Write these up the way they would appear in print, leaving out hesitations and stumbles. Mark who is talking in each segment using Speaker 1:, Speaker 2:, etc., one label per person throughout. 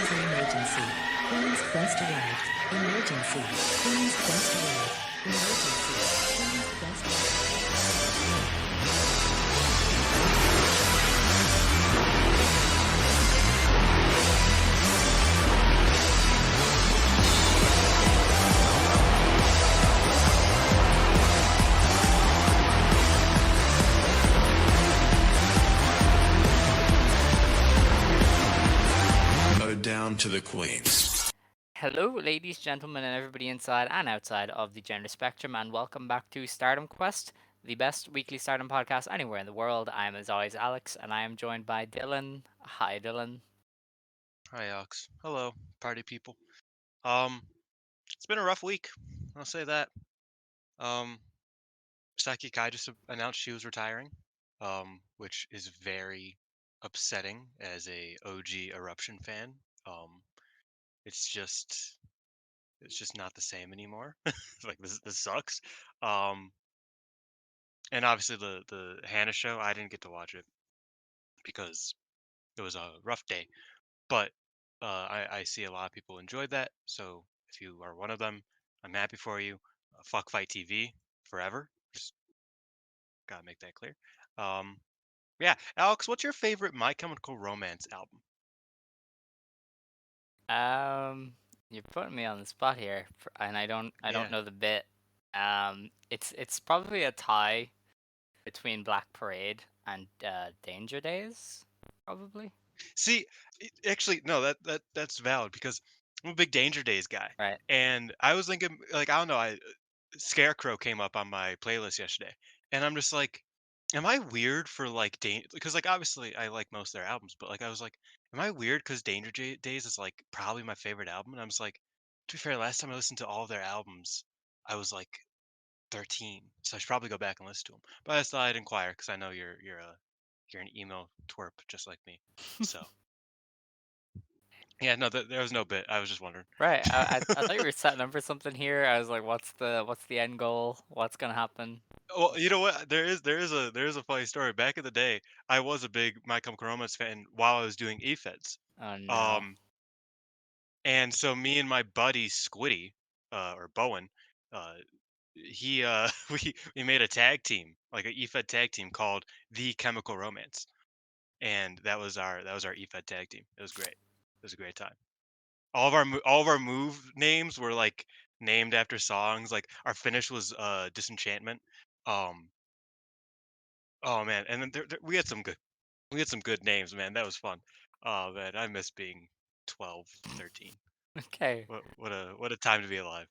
Speaker 1: is an emergency. Queen's Quest arrived. Emergency. Queen's Quest arrived. Emergency. Queen's Quest arrived.
Speaker 2: Down to the queens.
Speaker 3: Hello, ladies, gentlemen, and everybody inside and outside of the gender spectrum, and welcome back to Stardom Quest, the best weekly Stardom podcast anywhere in the world. I am, as always, Alex, and I am joined by Dylan. Hi, Dylan.
Speaker 4: Hi, Alex. Hello, party people. It's been a rough week. I'll say that. Saki Kai just announced she was retiring, which is very upsetting as a OG Eruption fan. It's just not the same anymore. Like this sucks. And obviously the Hannah show, I didn't get to watch it because it was a rough day. But I see a lot of people enjoyed that. So if you are one of them, I'm happy for you. Fuck Fight TV forever. Just gotta make that clear. Yeah, Alex, what's your favorite My Chemical Romance album?
Speaker 3: You're putting me on the spot here, and I don't
Speaker 4: Yeah.
Speaker 3: know the bit. It's probably a tie between Black Parade and Danger Days, probably.
Speaker 4: See, actually, no, that's valid because I'm a big Danger Days guy,
Speaker 3: Right.
Speaker 4: and I was thinking, like, I don't know, Scarecrow came up on my playlist yesterday, and I'm just like, am I weird for like because like obviously I like most of their albums, but like I was like, am I weird because Days is like probably my favorite album? And I was like, to be fair, last time I listened to all of their albums, I was like 13, so I should probably go back and listen to them. But I just thought I'd inquire because I know you're an emo twerp just like me, so. Yeah, no, there was no bit. I was just wondering.
Speaker 3: Right. I thought you were setting up for something here. I was like, what's the end goal? What's gonna happen?
Speaker 4: Well, you know what? There is a funny story. Back in the day, I was a big My Chemical Romance fan while I was doing EFEDs.
Speaker 3: Oh no.
Speaker 4: Um, and so me and my buddy Squiddy, or Bowen, uh, he we made a tag team, like a EFED tag team called The Chemical Romance, and that was our EFED tag team. It was great. It was a great time. All of our move names were like named after songs. Like our finish was Disenchantment. Um, oh man, and then we had some good names, man. That was fun. Oh man, I miss being 12, 13.
Speaker 3: Okay.
Speaker 4: What a time to be alive.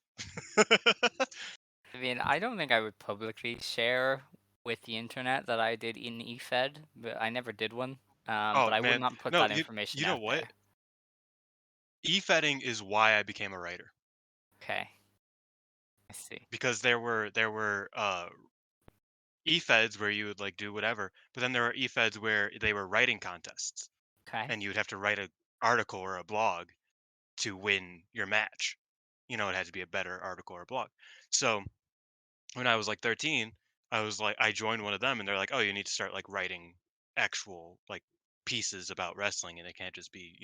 Speaker 3: I mean, I don't think I would publicly share with the internet that I did in EFED, but I never did one.
Speaker 4: Oh
Speaker 3: But I would
Speaker 4: man,
Speaker 3: not put
Speaker 4: no,
Speaker 3: that
Speaker 4: you
Speaker 3: information
Speaker 4: you know
Speaker 3: out
Speaker 4: what?
Speaker 3: there.
Speaker 4: E-fetting is why I became a writer
Speaker 3: Okay. I see.
Speaker 4: because there were E-feds where you would like do whatever, but then there were E-feds where they were writing contests,
Speaker 3: Okay.
Speaker 4: and you would have to write an article or a blog to win your match. It had to be a better article or blog. So when I was like 13, I joined one of them, and they're like, "Oh, you need to start like writing actual like pieces about wrestling, and it can't just be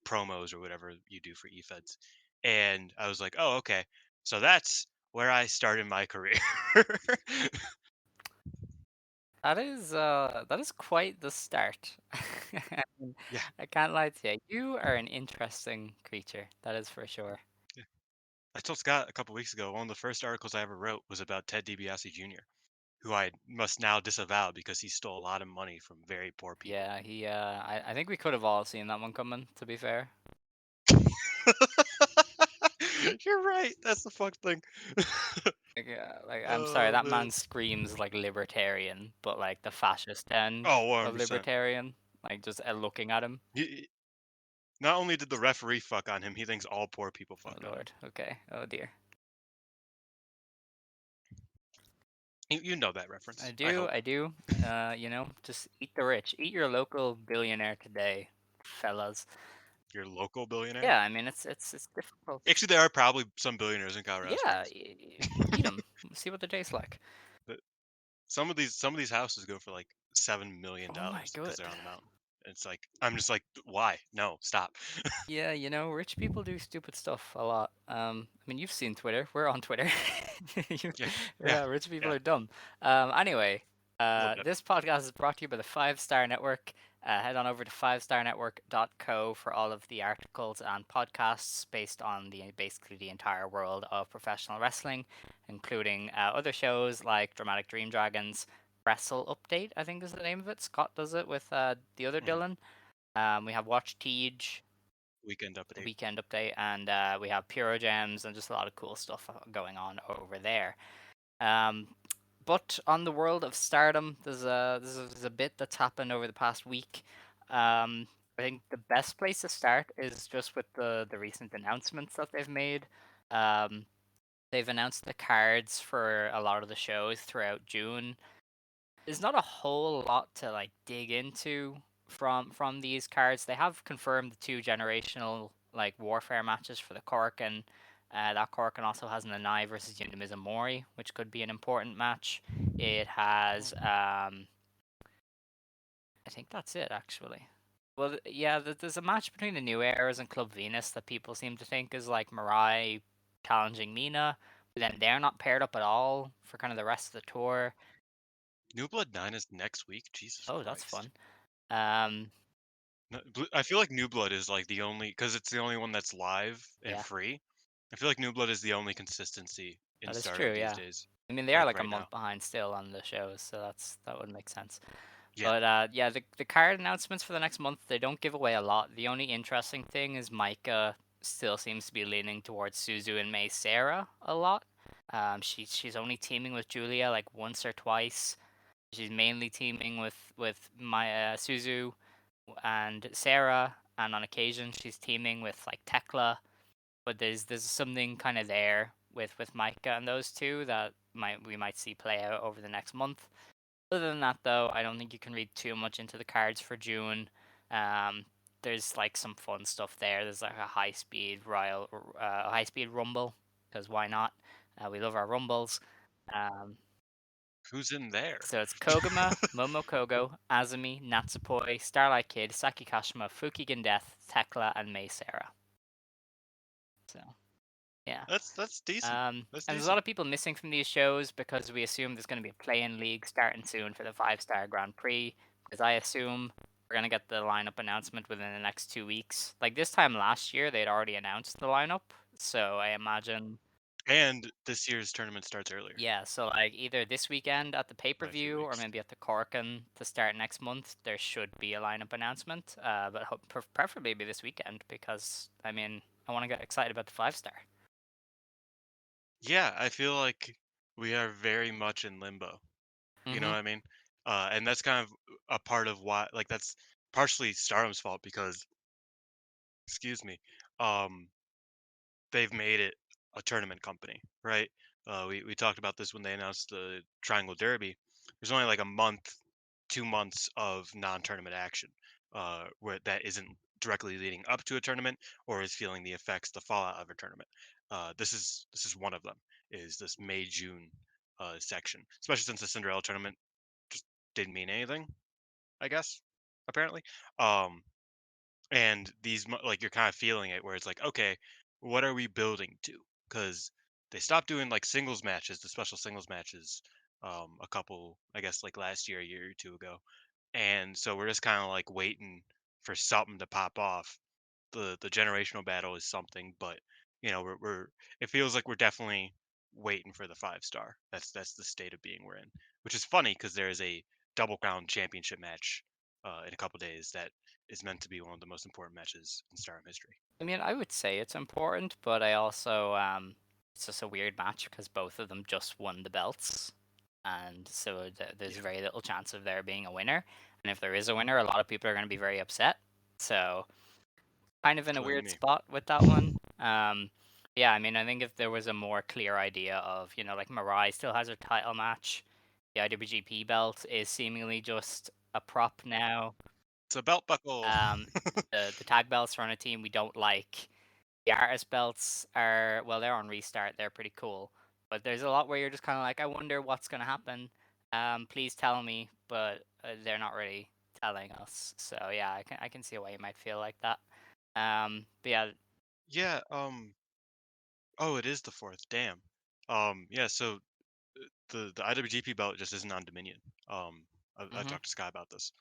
Speaker 4: promos or whatever you do for EFEDs." And I was like, "Oh, okay." So that's where I started my career.
Speaker 3: That is quite the start.
Speaker 4: Yeah,
Speaker 3: I can't lie to you. You are an interesting creature, that is for sure.
Speaker 4: yeah. I told Scott a couple weeks ago one of the first articles I ever wrote was about Ted DiBiase Jr., who I must now disavow because he stole a lot of money from very poor people.
Speaker 3: Yeah, I think we could have all seen that one coming, to be fair.
Speaker 4: You're right. That's the fucked thing.
Speaker 3: Like I'm sorry,
Speaker 4: Oh
Speaker 3: that
Speaker 4: man.
Speaker 3: man screams like libertarian, but like the fascist end
Speaker 4: Oh,
Speaker 3: of
Speaker 4: 100%.
Speaker 3: libertarian, like just looking at him.
Speaker 4: Not only did the referee fuck on him, he thinks all poor people
Speaker 3: Oh
Speaker 4: fucked on him.
Speaker 3: Lord. Okay. Oh dear.
Speaker 4: You know that reference,
Speaker 3: I
Speaker 4: I
Speaker 3: do.
Speaker 4: hope.
Speaker 3: I do. Just eat the rich. Eat your local billionaire today, fellas.
Speaker 4: Your local billionaire.
Speaker 3: Yeah, I mean it's difficult.
Speaker 4: Actually, there are probably some billionaires in Colorado
Speaker 3: Yeah,
Speaker 4: Springs.
Speaker 3: eat them. See what they taste like.
Speaker 4: But some of these houses go for like $7 million
Speaker 3: Oh my
Speaker 4: because
Speaker 3: god.
Speaker 4: they're on the mountain. It's like I'm just like, why? No, stop.
Speaker 3: Yeah, rich people do stupid stuff a lot. I mean, you've seen Twitter. We're on Twitter. You-
Speaker 4: Yeah, yeah,
Speaker 3: yeah, rich people
Speaker 4: yeah,
Speaker 3: are dumb. Anyway,
Speaker 4: a little bit.
Speaker 3: this podcast is brought to you by the Five Star Network. Head on over to fivestarnetwork.co for all of the articles and podcasts based on basically the entire world of professional wrestling, including other shows like Dramatic Dream Dragons, Wrestle Update, I think is the name of it. Scott does it with the other
Speaker 4: Mhm.
Speaker 3: Dylan. We have Watch Tej,
Speaker 4: Weekend
Speaker 3: the
Speaker 4: update.
Speaker 3: weekend update, and we have Puro Gems and just a lot of cool stuff going on over there. Um, but on the world of Stardom, there's a bit that's happened over the past week. I think the best place to start is just with the recent announcements that they've made. Um, they've announced the cards for a lot of the shows throughout June. There's not a whole lot to like dig into from these cards. They have confirmed the two generational like warfare matches for the Cork, and that Corkin also has an Anai versus Yinda Mori, which could be an important match. It has I think that's it actually. Well, yeah, there's a match between the New Eras and Club Venus that people seem to think is like Mirai challenging Mina, but then they're not paired up at all for kind of the rest of the tour.
Speaker 4: New Blood 9 is next week. Jesus
Speaker 3: Oh, that's
Speaker 4: Christ.
Speaker 3: fun. Um,
Speaker 4: I feel like New Blood is like the only because it's the only one that's live and
Speaker 3: yeah.
Speaker 4: free. I feel like New Blood is the only consistency in
Speaker 3: That is
Speaker 4: Stardom
Speaker 3: true,
Speaker 4: these
Speaker 3: yeah.
Speaker 4: days,
Speaker 3: I mean, they are
Speaker 4: like
Speaker 3: like a
Speaker 4: right
Speaker 3: month
Speaker 4: now.
Speaker 3: behind still on the shows, so that would make sense.
Speaker 4: Yeah.
Speaker 3: But yeah, the card announcements for the next month, they don't give away a lot. The only interesting thing is Micah still seems to be leaning towards Suzu and May Sarah a lot. She's only teaming with Julia like once or twice. She's mainly teaming with my Suzu and Sarah, and on occasion she's teaming with like Tekla, but there's something kind of there with Micah and those two that we might see play out over the next month. Other than that, though, I don't think you can read too much into the cards for June. Um, there's like some fun stuff there. There's like a high speed rumble, because why not? We love our rumbles. Um,
Speaker 4: Who's in there?
Speaker 3: so it's Koguma, Momo Kohgo, Azumi, Natsupoi, Starlight Kid, Saki Kashima, Fukigen Death, Tekla, and Mei Sarah. So yeah.
Speaker 4: That's decent. That's
Speaker 3: And there's a lot
Speaker 4: decent.
Speaker 3: of people missing from these shows because we assume there's going to be a play-in league starting soon for the five-star Grand Prix. Because I assume we're going to get the lineup announcement within the next 2 weeks. Like this time last year, they'd already announced the lineup, so I imagine,
Speaker 4: And this year's tournament starts earlier
Speaker 3: yeah. So like either this weekend at the
Speaker 4: by a few
Speaker 3: pay-per-view or
Speaker 4: weeks.
Speaker 3: maybe at the Corkin to start next month, there should be a lineup announcement. But preferably be this weekend because I mean I want to get excited about the five-star.
Speaker 4: Yeah, I feel like we are very much in limbo. You know
Speaker 3: Mm-hmm.
Speaker 4: what I mean? And that's kind of a part of why, like, that's partially Stardom's fault because, excuse me, um, they've made it a tournament company, right? We talked about this when they announced the Triangle Derby. There's only like a month, 2 months of non-tournament action, where that isn't directly leading up to a tournament or is feeling the effects, the fallout of a tournament. This is one of them. Is this May June section, especially since the Cinderella tournament just didn't mean anything, I guess, apparently. Um, and like you're kind of feeling it where it's like, okay, what are we building to? Because they stopped doing like singles matches, the special singles matches, a couple, I guess, like last year, a year or two ago, and so we're just kind of like waiting for something to pop off. The generational battle is something, but we're it feels like we're definitely waiting for the 5 star. That's the state of being we're in, which is funny because there is a double crown championship match in a couple days that is meant to be one of the most important matches in Stardom history.
Speaker 3: I mean, I would say it's important, but I also it's just a weird match because both of them just won the belts, and so there's
Speaker 4: Yeah,
Speaker 3: very little chance of there being a winner. And if there is a winner, a lot of people are going to be very upset. So kind of in a
Speaker 4: including
Speaker 3: weird
Speaker 4: me.
Speaker 3: spot with that one. Yeah, I mean, I think if there was a more clear idea of, like Mirai still has her title match, the IWGP belt is seemingly just a prop now.
Speaker 4: It's a belt buckle.
Speaker 3: Um, the tag belts are on a team we don't like. The artist belts are, well, they're on restart. They're pretty cool, but there's a lot where you're just kind of like, I wonder what's gonna happen. Please tell me, but they're not really telling us. So yeah, I can see why you might feel like that. But yeah,
Speaker 4: Yeah. Oh, it is the fourth. Damn. Yeah. So the IWGP belt just isn't on Dominion. I
Speaker 3: hmm
Speaker 4: talked to Sky about this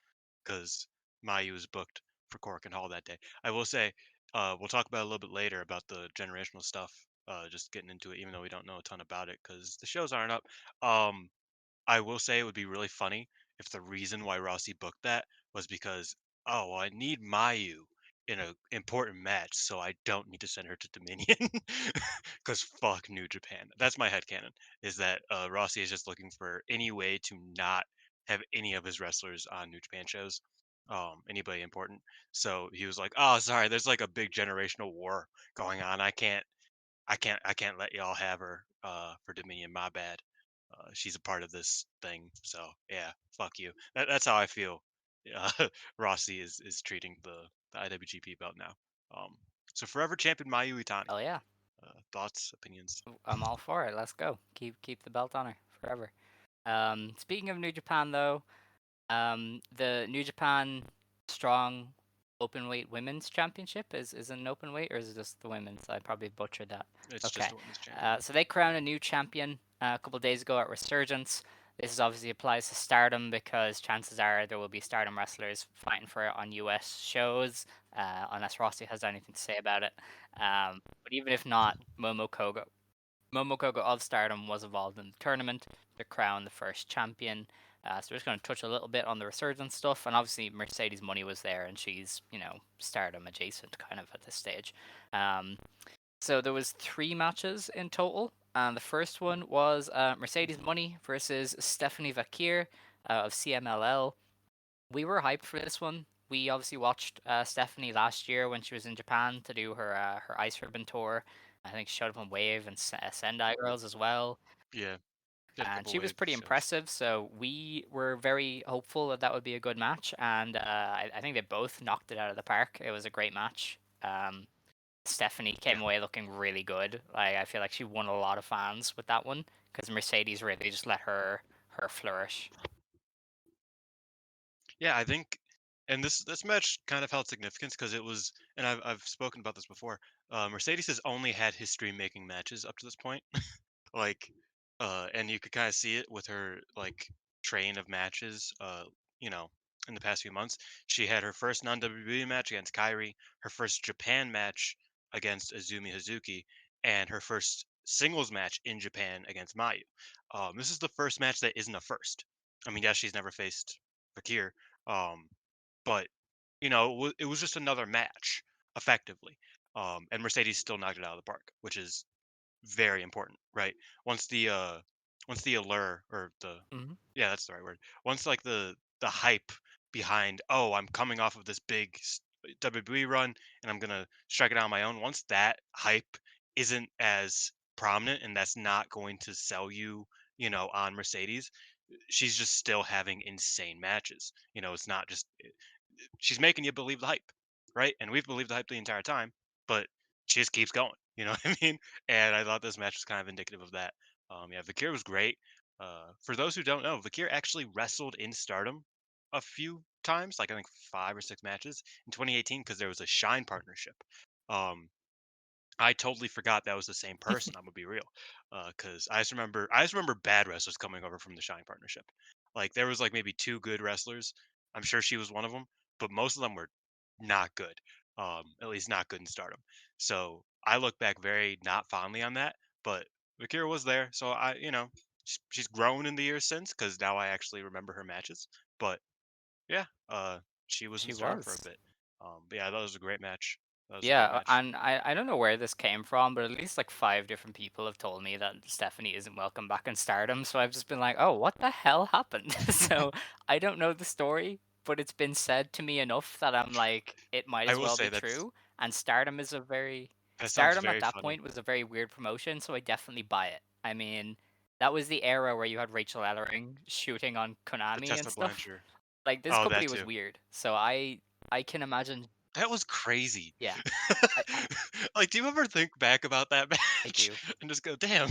Speaker 4: because Mayu was booked for Cork and Hall that day. I will say, we'll talk about it a little bit later about the generational stuff. Just getting into it, even though we don't know a ton about it because the shows aren't up. Um, I will say it would be really funny if the reason why Rossi booked that was because, oh, well, I need Mayu in a important match, so I don't need to send her to Dominion. Because fuck New Japan. That's my headcanon, is that Rossi is just looking for any way to not have any of his wrestlers on New Japan shows, anybody important. So he was like, oh, sorry, there's like a big generational war going on. I can't let y'all have her for Dominion. My bad. She's a part of this thing. So yeah, fuck you. That's how I feel. Rossi is treating the IWGP belt now. Um, so forever champion Mayu Itani.
Speaker 3: hell yeah,
Speaker 4: Thoughts, opinions?
Speaker 3: I'm all for it. Let's go. Keep the belt on her forever. Speaking of New Japan though, the New Japan Strong Openweight Women's Championship is it an open weight or is it just the women's? I probably butchered that.
Speaker 4: It's just
Speaker 3: Okay.
Speaker 4: the women's champion.
Speaker 3: So they crowned a new champion a couple days ago at Resurgence. This is obviously applies to Stardom because chances are there will be Stardom wrestlers fighting for it on US shows, unless Rossi has anything to say about it. But even if not, Momo Kohgo of Stardom was involved in the tournament to crown the first champion. So we're just going to touch a little bit on the Resurgence stuff, and obviously Mercedes Money was there, and she's Stardom adjacent kind of at this stage. Um, so there was 3 matches in total, and the first one was Mercedes Money versus Stephanie Vaquer of CMLL. We were hyped for this one. We obviously watched Stephanie last year when she was in Japan to do her ice ribbon tour. I think she showed up on Wave and Sendai Girls as well,
Speaker 4: Yeah, did a
Speaker 3: and
Speaker 4: couple
Speaker 3: she was
Speaker 4: wave
Speaker 3: pretty
Speaker 4: shows.
Speaker 3: impressive. So we were very hopeful that that would be a good match, and I think they both knocked it out of the park. It was a great match. Stephanie
Speaker 4: Yeah.
Speaker 3: came away looking really good. Like I feel like she won a lot of fans with that one because Mercedes really just let her flourish.
Speaker 4: Yeah, I think, and this match kind of held significance because it was, and I've spoken about this before. Mercedes has only had history making matches up to this point. Like, and you could kind of see it with her like train of matches. You know, in the past few months, she had her first non-WWE match against Kairi, her first Japan match against Azumi Hazuki, and her first singles match in Japan against Mayu. This is the first match that isn't a first. I mean, yes, she's never faced Fakir, um, but it was just another match, effectively. And Mercedes still knocked it out of the park, which is very important, right? Once the once the allure or the
Speaker 3: hmm
Speaker 4: yeah, that's the right word. Once like the hype behind, oh, I'm coming off of this big WWE run and I'm gonna strike it out on my own. Once that hype isn't as prominent and that's not going to sell you, on Mercedes, she's just still having insane matches. It's not just she's making you believe the hype, right? And we've believed the hype the entire time, but she just keeps going. You know what I mean? And I thought this match was kind of indicative of that. Yeah, Vakir was great. For those who don't know, Vakir actually wrestled in Stardom a few times, like I think 5 or 6 matches in 2018, because there was a Shine partnership. Um, I totally forgot that was the same person. I'm gonna be real, because I just remember bad wrestlers coming over from the Shine partnership. Like there was like maybe 2 good wrestlers. I'm sure she was one of them, but most of them were not good. At least not good in Stardom. So I look back very not fondly on that. But Akira was there, so she's grown in the years since because now I actually remember her matches. But yeah, she was in
Speaker 3: She
Speaker 4: Stardom for a
Speaker 3: was.
Speaker 4: bit. But yeah, that was a great match. That was a great
Speaker 3: Yeah,
Speaker 4: match.
Speaker 3: and I don't know where this came from, but at least like 5 different people have told me that Stephanie isn't welcome back in Stardom. So I've just been like, oh, what the hell happened? So I don't know the story, but it's been said to me enough that I'm like, it might
Speaker 4: I
Speaker 3: as
Speaker 4: will
Speaker 3: well
Speaker 4: say
Speaker 3: be
Speaker 4: that's
Speaker 3: true. And
Speaker 4: that sounds
Speaker 3: Stardom at
Speaker 4: very
Speaker 3: that
Speaker 4: funny.
Speaker 3: point was a very weird promotion, so I definitely buy it. I mean, that was the era where you had Rachel Ellering shooting on
Speaker 4: The
Speaker 3: Konami and
Speaker 4: Tessa
Speaker 3: stuff.
Speaker 4: Blanchard.
Speaker 3: Like this
Speaker 4: Oh, that
Speaker 3: company was
Speaker 4: too.
Speaker 3: weird, so I can imagine.
Speaker 4: That was crazy.
Speaker 3: Yeah, I
Speaker 4: Like, do you ever think back about that
Speaker 3: I
Speaker 4: match
Speaker 3: do.
Speaker 4: and just go, "Damn,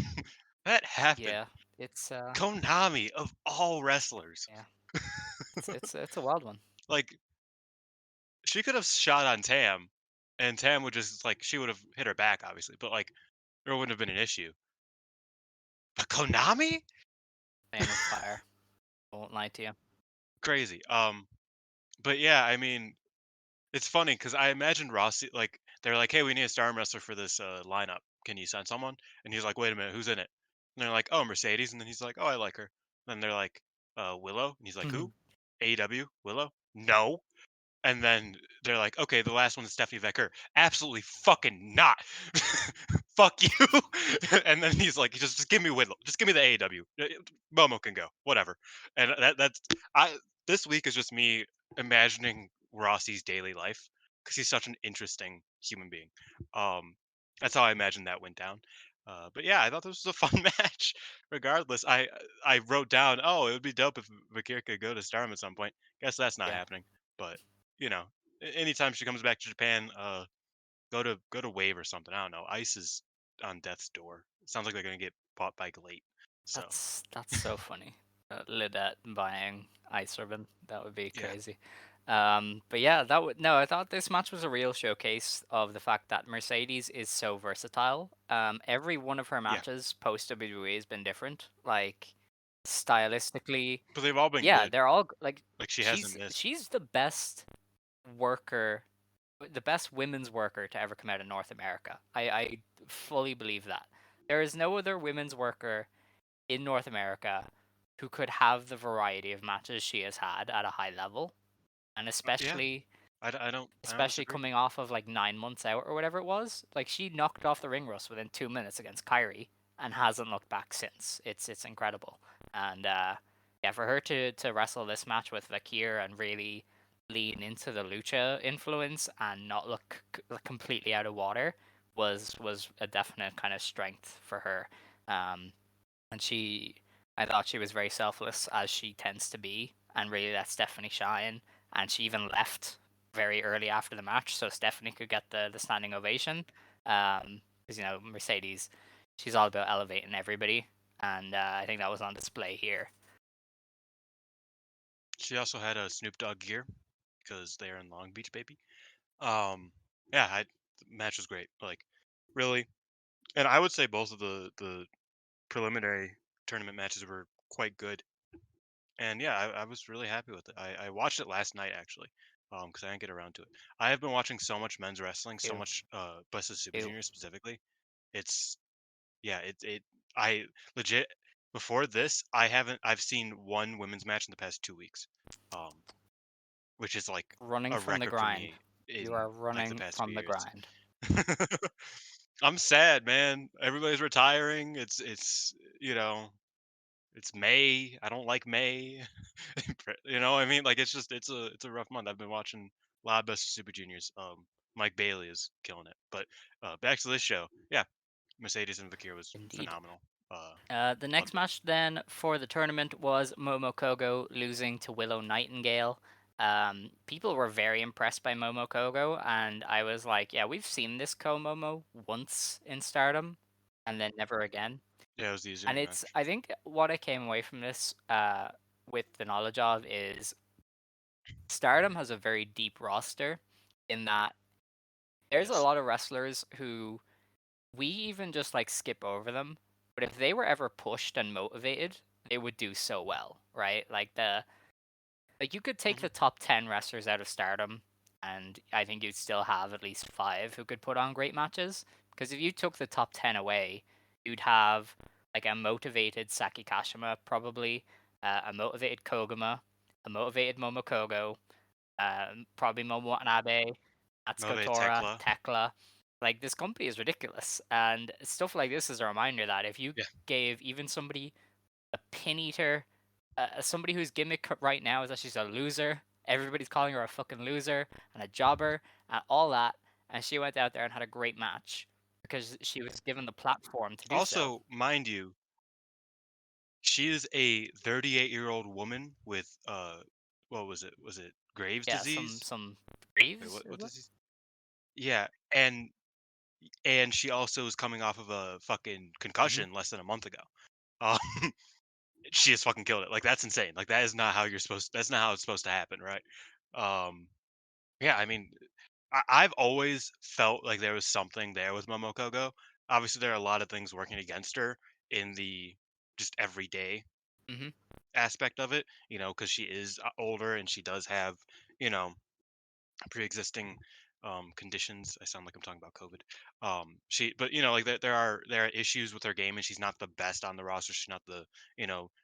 Speaker 4: that happened."
Speaker 3: Yeah, it's
Speaker 4: Konami of all wrestlers.
Speaker 3: yeah, it's a wild one.
Speaker 4: like she could have shot on Tam, and Tam would just like she would have hit her back, obviously, but like there wouldn't have been an issue. But Konami,
Speaker 3: Flame of fire. I won't lie to you.
Speaker 4: crazy. But yeah, I mean, it's funny because I imagine Rossi like they're like, "Hey, we need a star wrestler for this lineup. Can you send someone?" And he's like, "Wait a minute, who's in it?" And they're like, "Oh, Mercedes." And then he's like, "Oh, I like her." Then they're like, Willow." And he's like, "Who? AEW Willow? No." And then they're like, "Okay, the last one is Stephanie Vaquer." Absolutely fucking not. Fuck you. And then he's like, just give me Whitlow. Just give me the AEW. Momo can go. Whatever. And that's I. This week is just me imagining Rossi's daily life because he's such an interesting human being. Um, that's how I imagine that went down. But yeah, I thought this was a fun match. Regardless, I wrote down, oh, it would be dope if Vakir could go to Stardom at some point. Guess that's not
Speaker 3: Yeah,
Speaker 4: happening. But you know, anytime she comes back to Japan, go to Wave or something. I don't know. Ice is on death's door. It sounds like they're gonna get bought by Glate. So
Speaker 3: that's so funny. Lidette buying Ice Ribbon. That would be
Speaker 4: yeah,
Speaker 3: crazy. But yeah, that would no. I thought this match was a real showcase of the fact that Mercedes is so versatile. Every one of her
Speaker 4: yeah.
Speaker 3: matches post WWE has been different. Like stylistically,
Speaker 4: But they've all been
Speaker 3: yeah,
Speaker 4: good.
Speaker 3: they're all like
Speaker 4: Like she hasn't missed.
Speaker 3: she's the best worker, the best women's worker to ever come out of North America. I fully believe that. There is no other women's worker in North America who could have the variety of matches she has had at a high level, and
Speaker 4: Yeah, I don't
Speaker 3: especially
Speaker 4: disagree.
Speaker 3: coming off of like 9 months out or whatever it was. Like she knocked off the ring rust within 2 minutes against Kyrie and hasn't looked back since. It's incredible, and yeah, for her to wrestle this match with Vakir and really lean into the lucha influence and not look completely out of water was a definite kind of strength for her. Um, and I thought she was very selfless as she tends to be, and really let Stephanie shine. And she even left very early after the match, so Stephanie could get the standing ovation. Because Mercedes, she's all about elevating everybody, and I think that was on display here.
Speaker 4: She also had a Snoop Dogg gear because they're in Long Beach, baby. Um, yeah, the match was great. Like, really, and I would say both of the preliminary tournament matches were quite good. And yeah, I was really happy with it. I watched it last night actually, because I didn't get around to it. I have been watching so much men's wrestling, so
Speaker 3: Ew,
Speaker 4: much Best of Super
Speaker 3: ew.
Speaker 4: Junior specifically. It's yeah, it I legit before this I've seen one women's match in the past 2 weeks, um, which is like
Speaker 3: Running
Speaker 4: a
Speaker 3: from the
Speaker 4: record for
Speaker 3: grind.
Speaker 4: me
Speaker 3: You
Speaker 4: in
Speaker 3: are
Speaker 4: like the
Speaker 3: running
Speaker 4: past few
Speaker 3: from the
Speaker 4: years.
Speaker 3: grind.
Speaker 4: I'm sad, man. Everybody's retiring. It's May. I don't like May. I mean, like it's just it's a rough month. I've been watching a lot of Best of Super Juniors. Mike Bailey is killing it. But back to this show. Yeah, Mercedes and Vakir was
Speaker 3: Indeed.
Speaker 4: phenomenal.
Speaker 3: The next
Speaker 4: Loved it.
Speaker 3: match then for the tournament was Momo Kogo losing to Willow Nightingale. People were very impressed by Momo Kogo, and I was like, yeah, we've seen this Momo once in Stardom, and then never again.
Speaker 4: Yeah, it was the
Speaker 3: And
Speaker 4: Izumi match.
Speaker 3: I think what I came away from this with the knowledge of is Stardom has a very deep roster in that there's a
Speaker 4: Yes.
Speaker 3: lot of wrestlers who we even just like skip over them. But if they were ever pushed and motivated, they would do so well, right? Like you could take
Speaker 4: Hmm.
Speaker 3: the top 10 wrestlers out of Stardom and I think you'd still have at least 5 who could put on great matches because if you took the top 10 away, you'd have like a motivated Saki Kashima probably, a motivated Koguma, a motivated Momokogo, probably Momo Watanabe, Atsuko
Speaker 4: Move
Speaker 3: Tora,
Speaker 4: Tekla.
Speaker 3: Tekla. Like this company is ridiculous, and stuff like this is a reminder that if you
Speaker 4: Yeah.
Speaker 3: gave even somebody a pin eater, somebody whose gimmick right now is that she's a loser, everybody's calling her a fucking loser and a jobber and all that, and she went out there and had a great match because she was given the platform to do so.
Speaker 4: Also, mind you, she is a 38-year-old woman with what was it? Was it Graves'
Speaker 3: Yeah, some
Speaker 4: disease?
Speaker 3: some
Speaker 4: Wait,
Speaker 3: Graves
Speaker 4: what
Speaker 3: or
Speaker 4: what
Speaker 3: what?
Speaker 4: disease? Yeah, and she also is coming off of a fucking
Speaker 3: Hmm.
Speaker 4: concussion less than a month ago. Um, she has fucking killed it. Like that's insane. Like that is not how you're supposed. That's not how it's supposed to happen, right? Um, yeah, I mean, I've always felt like there was something there with Momo Kogo. Obviously, there are a lot of things working against her in the just everyday
Speaker 3: Hmm.
Speaker 4: aspect of it, because she is older and she does have, you know, pre-existing conditions. I sound like I'm talking about COVID. But like there are issues with her game, and she's not the best on the roster. She's not the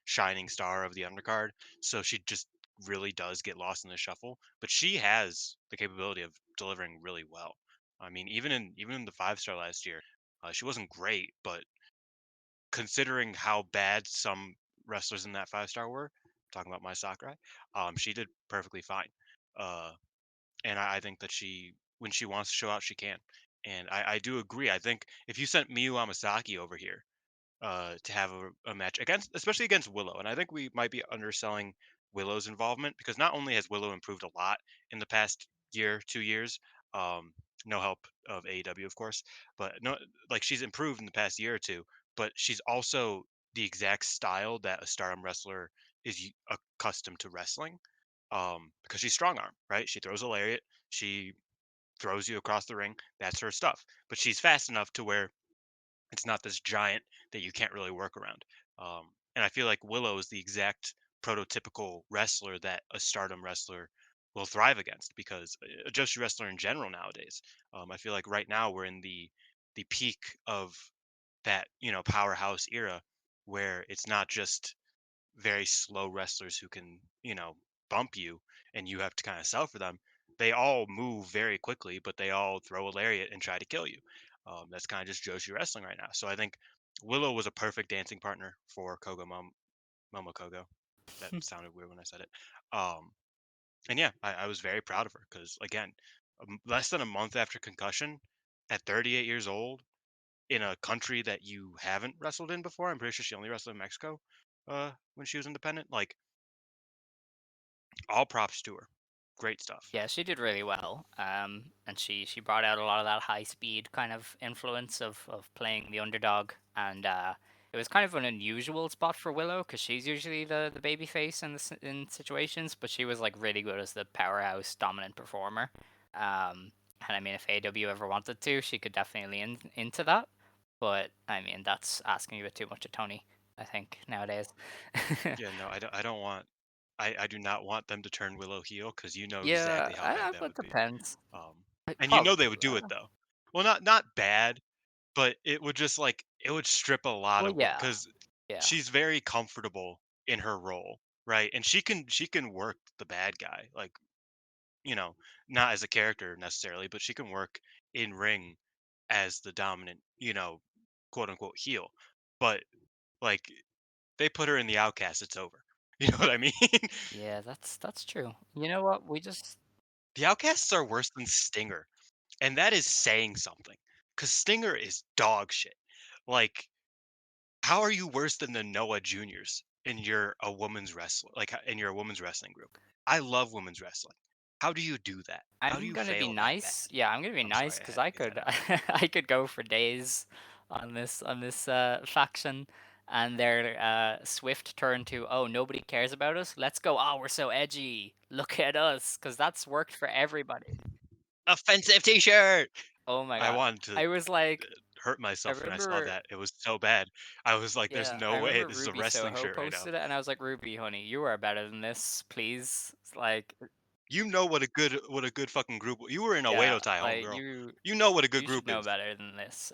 Speaker 4: shining star of the undercard, so she just really does get lost in the shuffle. But she has the capability of delivering really well. I mean, even in the 5-star last year, she wasn't great, but considering how bad some wrestlers in that 5-star were, talking about my Sakurai, she did perfectly fine. Uh, and I think that when she wants to show out, she can. And I do agree. I think if you sent Miyu Amasaki over here to have a match against, especially against Willow, and I think we might be underselling Willow's involvement because not only has Willow improved a lot in the past year, 2 years, um, no help of AEW, of course, but no, like she's improved in the past year or two, but she's also the exact style that a Stardom wrestler is accustomed to wrestling because she's strong arm, right? She throws a lariat, she throws you across the ring. That's her stuff. But she's fast enough to where it's not this giant that you can't really work around. And I feel like Willow is the exact prototypical wrestler that a Stardom wrestler will thrive against because a Joshi wrestler in general nowadays. I feel like right now we're in the peak of that powerhouse era where it's not just very slow wrestlers who can, bump you and you have to kind of sell for them. They all move very quickly, but they all throw a lariat and try to kill you. That's kind of just Joshi wrestling right now. So I think Willow was a perfect dancing partner for Momo Kogo. That sounded weird when I said it. Um, and yeah, I was very proud of her because again, less than a month after concussion, at 38 years old, in a country that you haven't wrestled in before. I'm pretty sure she only wrestled in Mexico when she was independent. Like all props to her. Great stuff.
Speaker 3: Yeah, she did really well. And she brought out a lot of that high speed kind of influence of playing the underdog, and it was kind of an unusual spot for Willow because she's usually the baby face in situations, but she was like really good as the powerhouse dominant performer. And I mean, if AW ever wanted to, she could definitely into that. But I mean, that's asking a bit too much of Tony, I think nowadays.
Speaker 4: Yeah, no, I don't want. I do not want them to turn Willow heel because you know
Speaker 3: Yeah,
Speaker 4: exactly how bad that
Speaker 3: but
Speaker 4: would be.
Speaker 3: depends.
Speaker 4: Um,
Speaker 3: Like,
Speaker 4: and you know they
Speaker 3: probably.
Speaker 4: would do it though. Well, not bad, but it would just like it would strip a lot
Speaker 3: Well,
Speaker 4: of what
Speaker 3: yeah,
Speaker 4: because
Speaker 3: yeah.
Speaker 4: she's very comfortable in her role, right? And she can work the bad guy, like you know, not as a character necessarily, but she can work in ring as the dominant, quote unquote heel. But like they put her in the outcast, it's over. You know what I mean?
Speaker 3: Yeah, that's true. You know what? We just
Speaker 4: The outcasts are worse than Stinger, and that is saying something. Cause Stinger is dog shit. Like, how are you worse than the Noah Juniors and you're a woman's wrestler? Like, and you're a women's wrestling group. I love women's wrestling. How do you do that? How do
Speaker 3: I'm
Speaker 4: you
Speaker 3: gonna be
Speaker 4: fail that bad?
Speaker 3: nice. Yeah, I'm gonna be
Speaker 4: I'm
Speaker 3: nice
Speaker 4: sorry, I
Speaker 3: because
Speaker 4: had to
Speaker 3: I
Speaker 4: get that
Speaker 3: could
Speaker 4: out.
Speaker 3: I could go for days on this faction and their swift turn to, oh, nobody cares about us. Let's go. Oh, we're so edgy. Look at us, because that's worked for everybody.
Speaker 4: Offensive T-shirt.
Speaker 3: Oh my
Speaker 4: I
Speaker 3: god.
Speaker 4: wanted to
Speaker 3: I was like,
Speaker 4: hurt
Speaker 3: I
Speaker 4: myself when I saw
Speaker 3: remember.
Speaker 4: that. It was so bad. I was like, "There's
Speaker 3: Yeah, I
Speaker 4: no way
Speaker 3: remember
Speaker 4: this is a
Speaker 3: Ruby
Speaker 4: wrestling
Speaker 3: Soho
Speaker 4: shirt right now."
Speaker 3: posted it, and I was like, Ruby, honey, you are better than this, please. It's like,
Speaker 4: You know what a good fucking group. You were in a
Speaker 3: yeah,
Speaker 4: Oedo tie,
Speaker 3: like
Speaker 4: homegirl.
Speaker 3: you
Speaker 4: You know what a good
Speaker 3: you should
Speaker 4: group
Speaker 3: know
Speaker 4: is.
Speaker 3: better than this.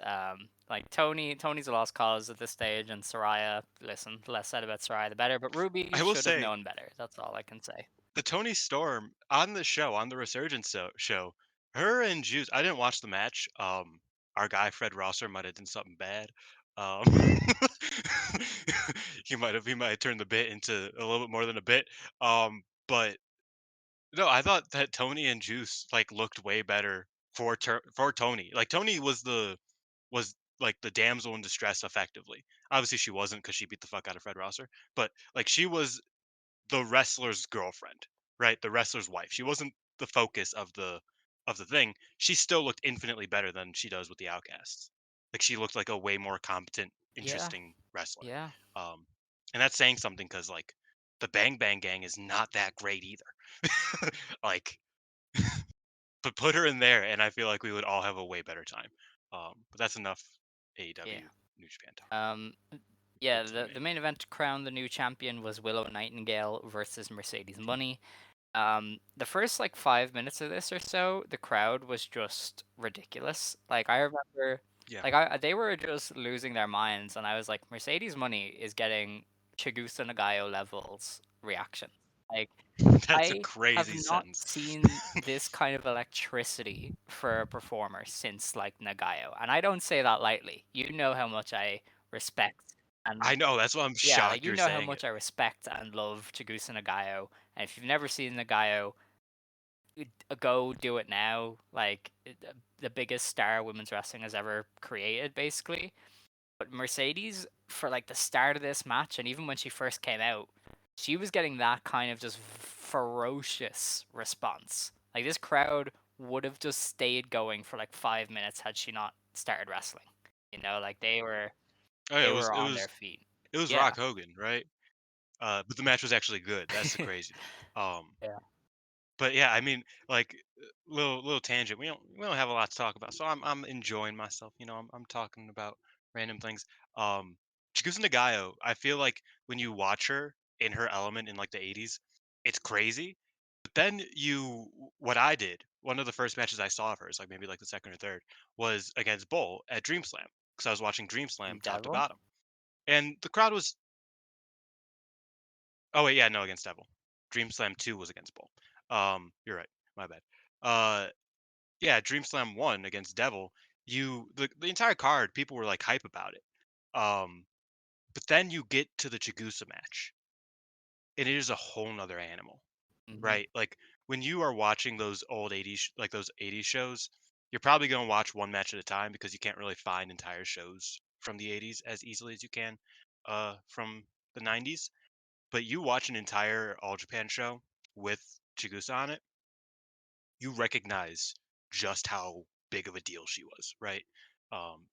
Speaker 3: Like Tony's a lost cause at this stage, and Soraya, listen, the less said about Soraya, the better. But Ruby
Speaker 4: I will
Speaker 3: should have
Speaker 4: say
Speaker 3: known better. That's all I can say.
Speaker 4: the Tony Storm on the show, on the Resurgence show, her and Juice. I didn't watch the match. Our guy Fred Rosser might have done something bad. Um, he might have turned the bit into a little bit more than a bit. But no, I thought that Tony and Juice like looked way better for Tony. Like Tony was like the damsel in distress effectively. Obviously she wasn't because she beat the fuck out of Fred Rosser, but like she was the wrestler's girlfriend, right? The wrestler's wife. She wasn't the focus of the thing. She still looked infinitely better than she does with the Outcasts. Like she looked like a way more competent,
Speaker 3: Yeah,
Speaker 4: interesting wrestler.
Speaker 3: yeah.
Speaker 4: And that's saying something because like the Bang Bang Gang is not that great either. Like, but put her in there, and I feel like we would all have a way better time. But that's enough
Speaker 3: Yeah.
Speaker 4: AEW New Japan talk.
Speaker 3: Um, yeah,
Speaker 4: Looks like
Speaker 3: the
Speaker 4: me.
Speaker 3: main event to crown the new champion was Willow Nightingale versus Mercedes Money. The first like 5 minutes of this or so, the crowd was just ridiculous. Like I remember,
Speaker 4: Yeah,
Speaker 3: like they were just losing their minds, and I was like, Mercedes Money is getting Chigusa Nagayo levels reaction. Like
Speaker 4: that's a
Speaker 3: I have
Speaker 4: crazy
Speaker 3: not
Speaker 4: sentence.
Speaker 3: seen this kind of electricity for a performer since like Nagayo, and I don't say that lightly. You know how much I respect and
Speaker 4: I know, that's why I'm
Speaker 3: yeah, like
Speaker 4: shocked
Speaker 3: you
Speaker 4: you're
Speaker 3: know how
Speaker 4: saying it.
Speaker 3: much I respect and love Chigusa Nagayo, and if you've never seen Nagayo, go do it now. Like the biggest star women's wrestling has ever created, basically. But Mercedes, for like the start of this match, and even when she first came out, she was getting that kind of just ferocious response. Like this crowd would have just stayed going for like 5 minutes had she not started wrestling. You know, like
Speaker 4: Oh yeah,
Speaker 3: they were
Speaker 4: it
Speaker 3: on their
Speaker 4: was
Speaker 3: feet.
Speaker 4: it was
Speaker 3: Yeah.
Speaker 4: Rock Hogan, right? But the match was actually good. That's the crazy thing.
Speaker 3: Yeah.
Speaker 4: But yeah, I mean, like little tangent. We don't have a lot to talk about, so I'm enjoying myself. I'm talking about random things. Um, Chigusa Nagayo, I feel like when you watch her in her element in like the '80s, it's crazy. But then what I did, one of the first matches I saw of hers, like maybe like the second or third, was against Bull at Dream Slam because I was watching Dream Slam top to
Speaker 3: Devil.
Speaker 4: bottom, and the crowd was. Oh wait, yeah, no, against Devil. Dream Slam 2 was against Bull. You're right. My bad. Uh, yeah, Dream Slam 1 against Devil. The entire card, people were like hype about it. Um, but then you get to the Chigusa match, and it is a whole nother animal,
Speaker 3: Hmm.
Speaker 4: right? Like when you are watching those old like those '80s shows, you're probably gonna watch one match at a time because you can't really find entire shows from the '80s as easily as you can from the '90s. But you watch an entire All Japan show with Chigusa on it, you recognize just how big of a deal she was, right?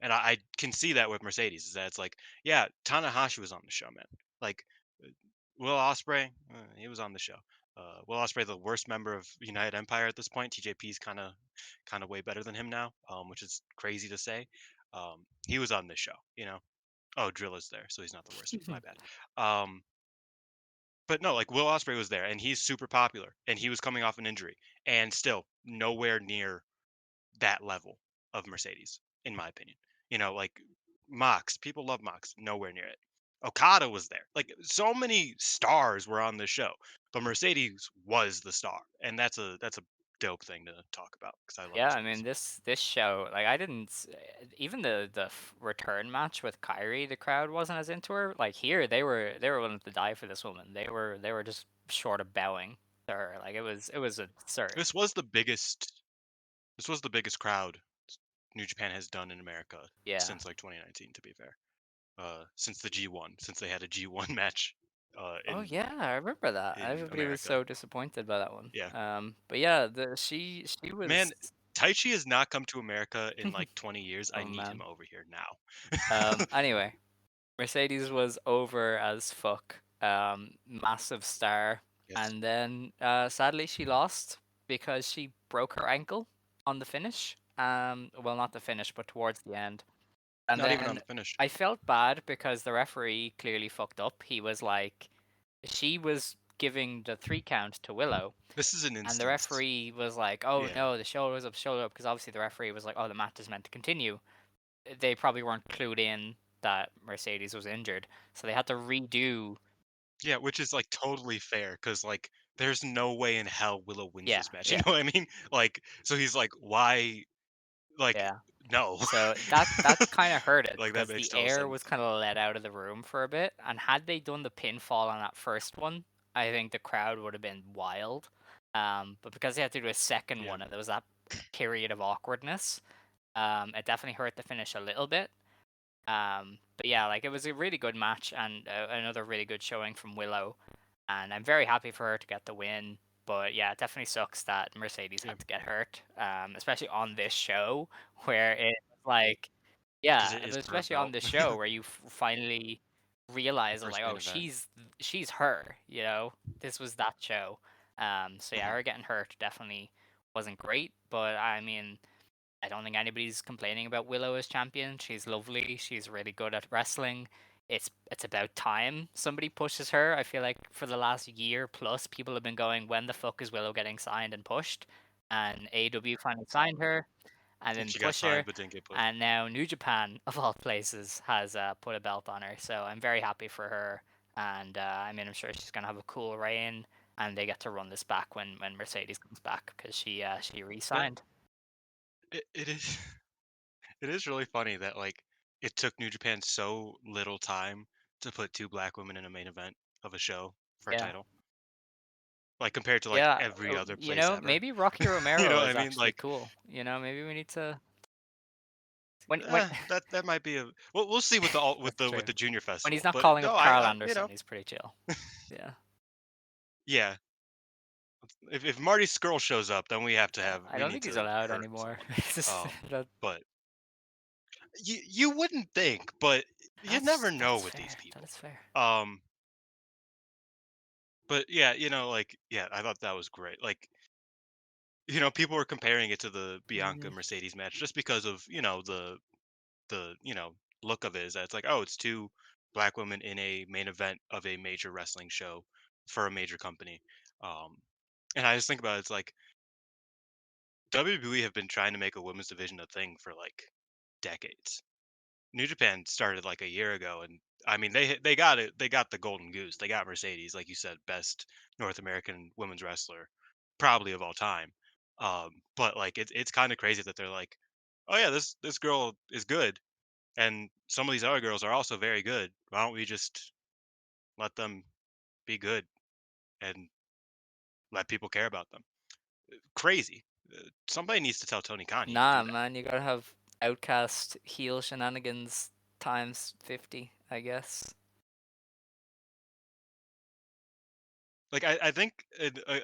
Speaker 4: And I can see that with Mercedes is that it's like, yeah, Tanahashi was on the show, man. Like uh, Will Osprey, he was on the show. Will Osprey, the worst member of United Empire at this point. TJP's kind of way better than him now, which is crazy to say. He was on this show. Oh, Drill is there, so he's not the worst. My bad. Um, but no, like Will Osprey was there, and he's super popular, and he was coming off an injury, and still nowhere near that level of Mercedes, in my opinion. Like Mox, people love Mox, nowhere near it. Okada was there. Like so many stars were on this show, but Mercedes was the star, and that's a dope thing to talk about because I love
Speaker 3: Yeah, I mean
Speaker 4: Mercedes.
Speaker 3: this show, like I didn't even the return match with Kyrie, the crowd wasn't as into her. Like here, they were willing to die for this woman. They were just short of bowing to her. Like it was absurd.
Speaker 4: This was the biggest. This was the biggest crowd New Japan has done in America
Speaker 3: Yeah.
Speaker 4: since like 2019. To be fair, since the G1, since they had a G1 match,
Speaker 3: Oh
Speaker 4: in
Speaker 3: yeah, I remember that. Everybody was
Speaker 4: America.
Speaker 3: so disappointed by that one.
Speaker 4: Yeah.
Speaker 3: But yeah, the she was.
Speaker 4: Man, Taichi has not come to America in like 20 years. I
Speaker 3: Oh
Speaker 4: need him
Speaker 3: man.
Speaker 4: over here now.
Speaker 3: Anyway, Mercedes was over as fuck. Massive star.
Speaker 4: Yes.
Speaker 3: And then sadly she lost because she broke her ankle on the finish. Well, not the finish, but towards the end. And
Speaker 4: Not even on
Speaker 3: then
Speaker 4: the finish.
Speaker 3: I felt bad because the referee clearly fucked up. He was like, she was giving the 3 count to Willow,
Speaker 4: This is an
Speaker 3: and the
Speaker 4: instance.
Speaker 3: referee was like, "Oh
Speaker 4: Yeah.
Speaker 3: no, the shoulder up," because obviously the referee was like, "Oh, the match is meant to continue." They probably weren't clued in that Mercedes was injured, so they had to redo.
Speaker 4: Yeah, which is like totally fair because like there's no way in hell Willow wins
Speaker 3: Yeah,
Speaker 4: this match. You
Speaker 3: yeah,
Speaker 4: know what I mean? Like, so he's like, why? Like,
Speaker 3: yeah.
Speaker 4: no.
Speaker 3: So that kind of hurt it
Speaker 4: Like that
Speaker 3: because
Speaker 4: makes
Speaker 3: the
Speaker 4: total
Speaker 3: air was
Speaker 4: sense.
Speaker 3: kind of let out of the room for a bit. And had they done the pinfall on that first one, I think the crowd would have been wild. But because they had to do a second
Speaker 4: Yeah.
Speaker 3: one, and there was that period of awkwardness, it definitely hurt the finish a little bit. But yeah, like it was a really good match and another really good showing from Willow, and I'm very happy for her to get the win. But yeah, it definitely sucks that Mercedes
Speaker 4: Yeah.
Speaker 3: had to get hurt, especially on this show where it was like,
Speaker 4: Because
Speaker 3: yeah,
Speaker 4: it is
Speaker 3: but
Speaker 4: for a
Speaker 3: especially on
Speaker 4: belt.
Speaker 3: this show where you finally realize like,
Speaker 4: First
Speaker 3: oh,
Speaker 4: main event.
Speaker 3: she's her, this was that show. So yeah, her getting hurt definitely wasn't great, but I mean, I don't think anybody's complaining about Willow as champion. She's lovely. She's really good at wrestling. It's about time somebody pushes her. I feel like for the last year plus, people have been going, when the fuck is Willow getting signed and pushed? And AEW finally signed her and then
Speaker 4: She got
Speaker 3: push her.
Speaker 4: signed but didn't get pushed.
Speaker 3: And now New Japan, of all places, has put a belt on her. So I'm very happy for her. And I mean, I'm sure she's gonna have a cool reign. And they get to run this back when Mercedes comes back because she
Speaker 4: That
Speaker 3: re-signed.
Speaker 4: it is it is really funny that like it took New Japan so little time to put two black women in a main event of a show for a
Speaker 3: Yeah.
Speaker 4: title. Like compared to like
Speaker 3: Yeah,
Speaker 4: every other
Speaker 3: you
Speaker 4: place
Speaker 3: know,
Speaker 4: ever.
Speaker 3: maybe Rocky
Speaker 4: You know
Speaker 3: Romero
Speaker 4: what
Speaker 3: is
Speaker 4: I mean?
Speaker 3: actually
Speaker 4: Like
Speaker 3: cool. You know, maybe we need to when
Speaker 4: that might be a we'll see with the with
Speaker 3: that's
Speaker 4: with
Speaker 3: true.
Speaker 4: the junior
Speaker 3: When he's
Speaker 4: festival.
Speaker 3: not
Speaker 4: But
Speaker 3: calling
Speaker 4: no,
Speaker 3: up Carl
Speaker 4: I you
Speaker 3: Anderson,
Speaker 4: know,
Speaker 3: he's pretty chill. Yeah.
Speaker 4: yeah. If Marty Skrull shows up, then
Speaker 3: Yeah. I
Speaker 4: we
Speaker 3: don't
Speaker 4: need
Speaker 3: think he's
Speaker 4: to
Speaker 3: allowed
Speaker 4: hurt
Speaker 3: anymore.
Speaker 4: someone.
Speaker 3: It's just
Speaker 4: Um,
Speaker 3: that,
Speaker 4: but you wouldn't think, but you never know
Speaker 3: that's
Speaker 4: with these
Speaker 3: fair. That
Speaker 4: people.
Speaker 3: is fair.
Speaker 4: Um, but yeah, like yeah, I thought that was great. Like people were comparing it to the Bianca
Speaker 3: Mhm.
Speaker 4: Mercedes match just because of the look of it is that it's like, oh, it's two black women in a main event of a major wrestling show for a major company. Um, and I just think about it, it's like WWE have been trying to make a women's division a thing for like decades. New Japan started like a year ago, and I mean they got it. They got the golden goose. They got Mercedes, like you said, best North American women's wrestler, probably of all time. But like it's kind of crazy that they're like, oh yeah, this girl is good, and some of these other girls are also very good. Why don't we just let them be good and let people care about them? Crazy. Somebody needs to tell Tony Khan he can
Speaker 3: Nah,
Speaker 4: do that.
Speaker 3: man, you gotta have outcast heel shenanigans times 50, I guess.
Speaker 4: Like I think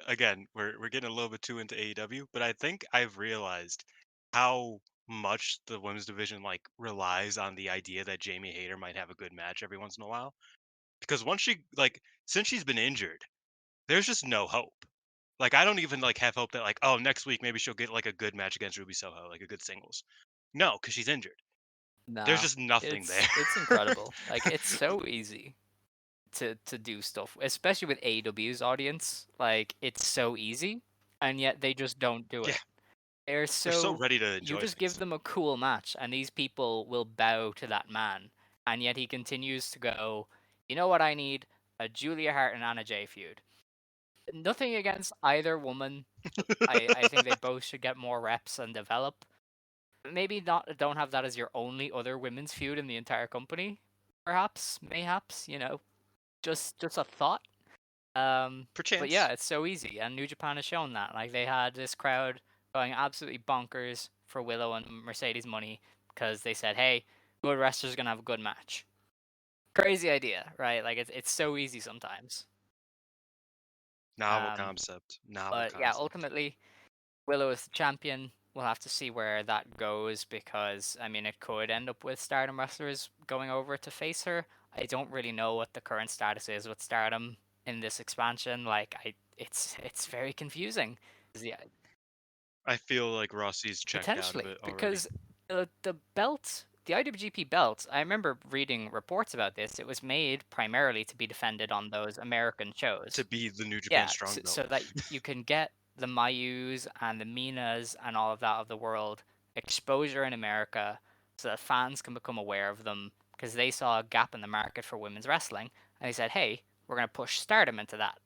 Speaker 4: again we're getting a little bit too into AEW, but I think I've realized how much the women's division like relies on the idea that Jamie Hayter might have a good match every once in a while. Because once she like since she's been injured, there's just no hope. Like I don't even like have hope that like oh next week maybe she'll get like a good match against Ruby Soho, like a good singles. No, because she's injured. There's
Speaker 3: Nah,
Speaker 4: just nothing there.
Speaker 3: it's incredible. Like it's so easy to do stuff, especially with AEW's audience. Like it's so easy, and yet they just don't do
Speaker 4: Yeah,
Speaker 3: it. They're
Speaker 4: they're so
Speaker 3: so
Speaker 4: ready to
Speaker 3: you
Speaker 4: enjoy
Speaker 3: just give
Speaker 4: things.
Speaker 3: them a cool match, and these people will bow to that man, and yet he continues to go. You know what I need? A Julia Hart and Anna Jay feud. Nothing against either woman. I think they both should get more reps and develop. Maybe not don't have that as your only other women's feud in the entire company. Perhaps, mayhaps, just a thought. But yeah,
Speaker 4: Perchance.
Speaker 3: it's so easy, and New Japan has shown that. Like they had this crowd going absolutely bonkers for Willow and Mercedes money because they said, "Hey, good wrestler's gonna have a good match." Crazy idea, right? Like it's so easy sometimes.
Speaker 4: Novel
Speaker 3: Um,
Speaker 4: concept. Novel
Speaker 3: but yeah,
Speaker 4: concept.
Speaker 3: ultimately Willow is the champion. We'll have to see where that goes because I mean it could end up with Stardom wrestlers going over to face her. I don't really know what the current status is with Stardom in this expansion. Like it's very confusing. Yeah,
Speaker 4: I feel like Rossi's checked out of
Speaker 3: potentially
Speaker 4: it already.
Speaker 3: because the belt, the IWGP belt, I remember reading reports about this. It was made primarily to be defended on those American
Speaker 4: To
Speaker 3: shows.
Speaker 4: be the New Japan
Speaker 3: Yeah,
Speaker 4: strong belt.
Speaker 3: so that you can get the Mayus and the Minas and all of that of the world exposure in America so that fans can become aware of them because they saw a gap in the market for women's wrestling and they said, hey, we're going to push Stardom into that.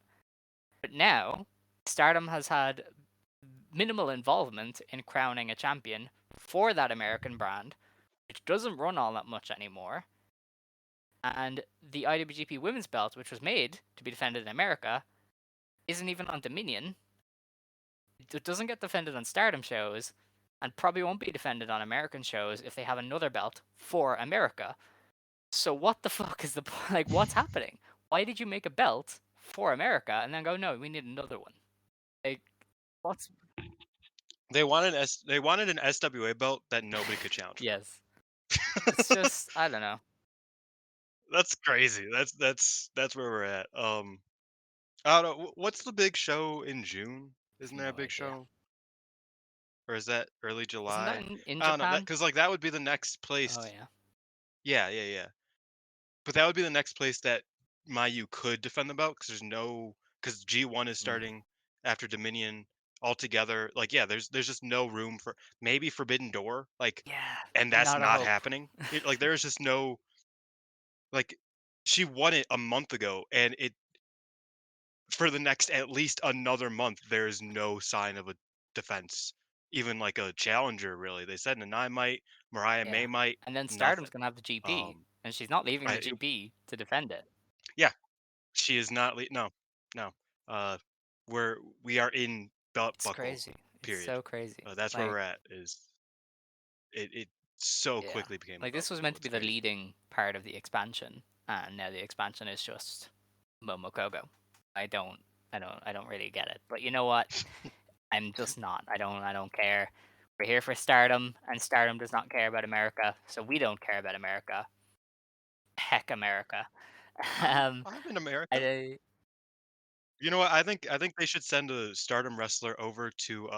Speaker 3: But now, Stardom has had minimal involvement in crowning a champion for that American brand, which doesn't run all that much anymore. And the IWGP Women's Belt, which was made to be defended in America, isn't even on Dominion. It doesn't get defended on Stardom shows, and probably won't be defended on American shows if they have another belt for America. So what the fuck is the like? What's happening? Why did you make a belt for America and then go, no, we need another one? Like, what's
Speaker 4: They wanted an SWA belt that nobody could challenge for.
Speaker 3: yes? It's just I don't know.
Speaker 4: That's crazy. That's where we're at. I don't know. What's the big show in June?
Speaker 3: I have
Speaker 4: Isn't there a
Speaker 3: no
Speaker 4: big
Speaker 3: idea.
Speaker 4: show? Or is that early
Speaker 3: Isn't that
Speaker 4: July?
Speaker 3: in
Speaker 4: I don't know. That
Speaker 3: Japan?
Speaker 4: because like that would be the next
Speaker 3: Oh
Speaker 4: place.
Speaker 3: yeah.
Speaker 4: Yeah, yeah, yeah. But that would be the next place that Mayu could defend the belt because because G1 is
Speaker 3: Mm.
Speaker 4: starting after Dominion altogether. Like, yeah, there's just no room for maybe Forbidden Door, like,
Speaker 3: Yeah,
Speaker 4: and that's
Speaker 3: not a
Speaker 4: not
Speaker 3: hope.
Speaker 4: happening. Like, there's just no like she won it a month ago, and it for the next at least another month, there is no sign of a defense, even like a challenger. Really, they said Nanai might, Mariah
Speaker 3: Yeah.
Speaker 4: May might,
Speaker 3: And then Stardom's
Speaker 4: nothing.
Speaker 3: gonna have the GP,
Speaker 4: Um,
Speaker 3: and she's not leaving the
Speaker 4: I,
Speaker 3: GP to defend it.
Speaker 4: yeah, she is not. No, no. Uh, we are in belt
Speaker 3: It's
Speaker 4: buckle
Speaker 3: crazy. It's
Speaker 4: period.
Speaker 3: so crazy.
Speaker 4: That's where
Speaker 3: Like,
Speaker 4: we're at. Is it so
Speaker 3: yeah.
Speaker 4: quickly became a
Speaker 3: Like
Speaker 4: belt
Speaker 3: this was
Speaker 4: buckle?
Speaker 3: meant to
Speaker 4: It's
Speaker 3: be the
Speaker 4: crazy.
Speaker 3: leading part of the expansion, and now the expansion is just Momo Kohgo. I don't I don't really get it. But you know what? I'm just not. I don't care. We're here for Stardom, and Stardom does not care about America, so we don't care about America. Heck America. Um
Speaker 4: I'm in America.
Speaker 3: I
Speaker 4: You know what? I think they should send a Stardom wrestler over to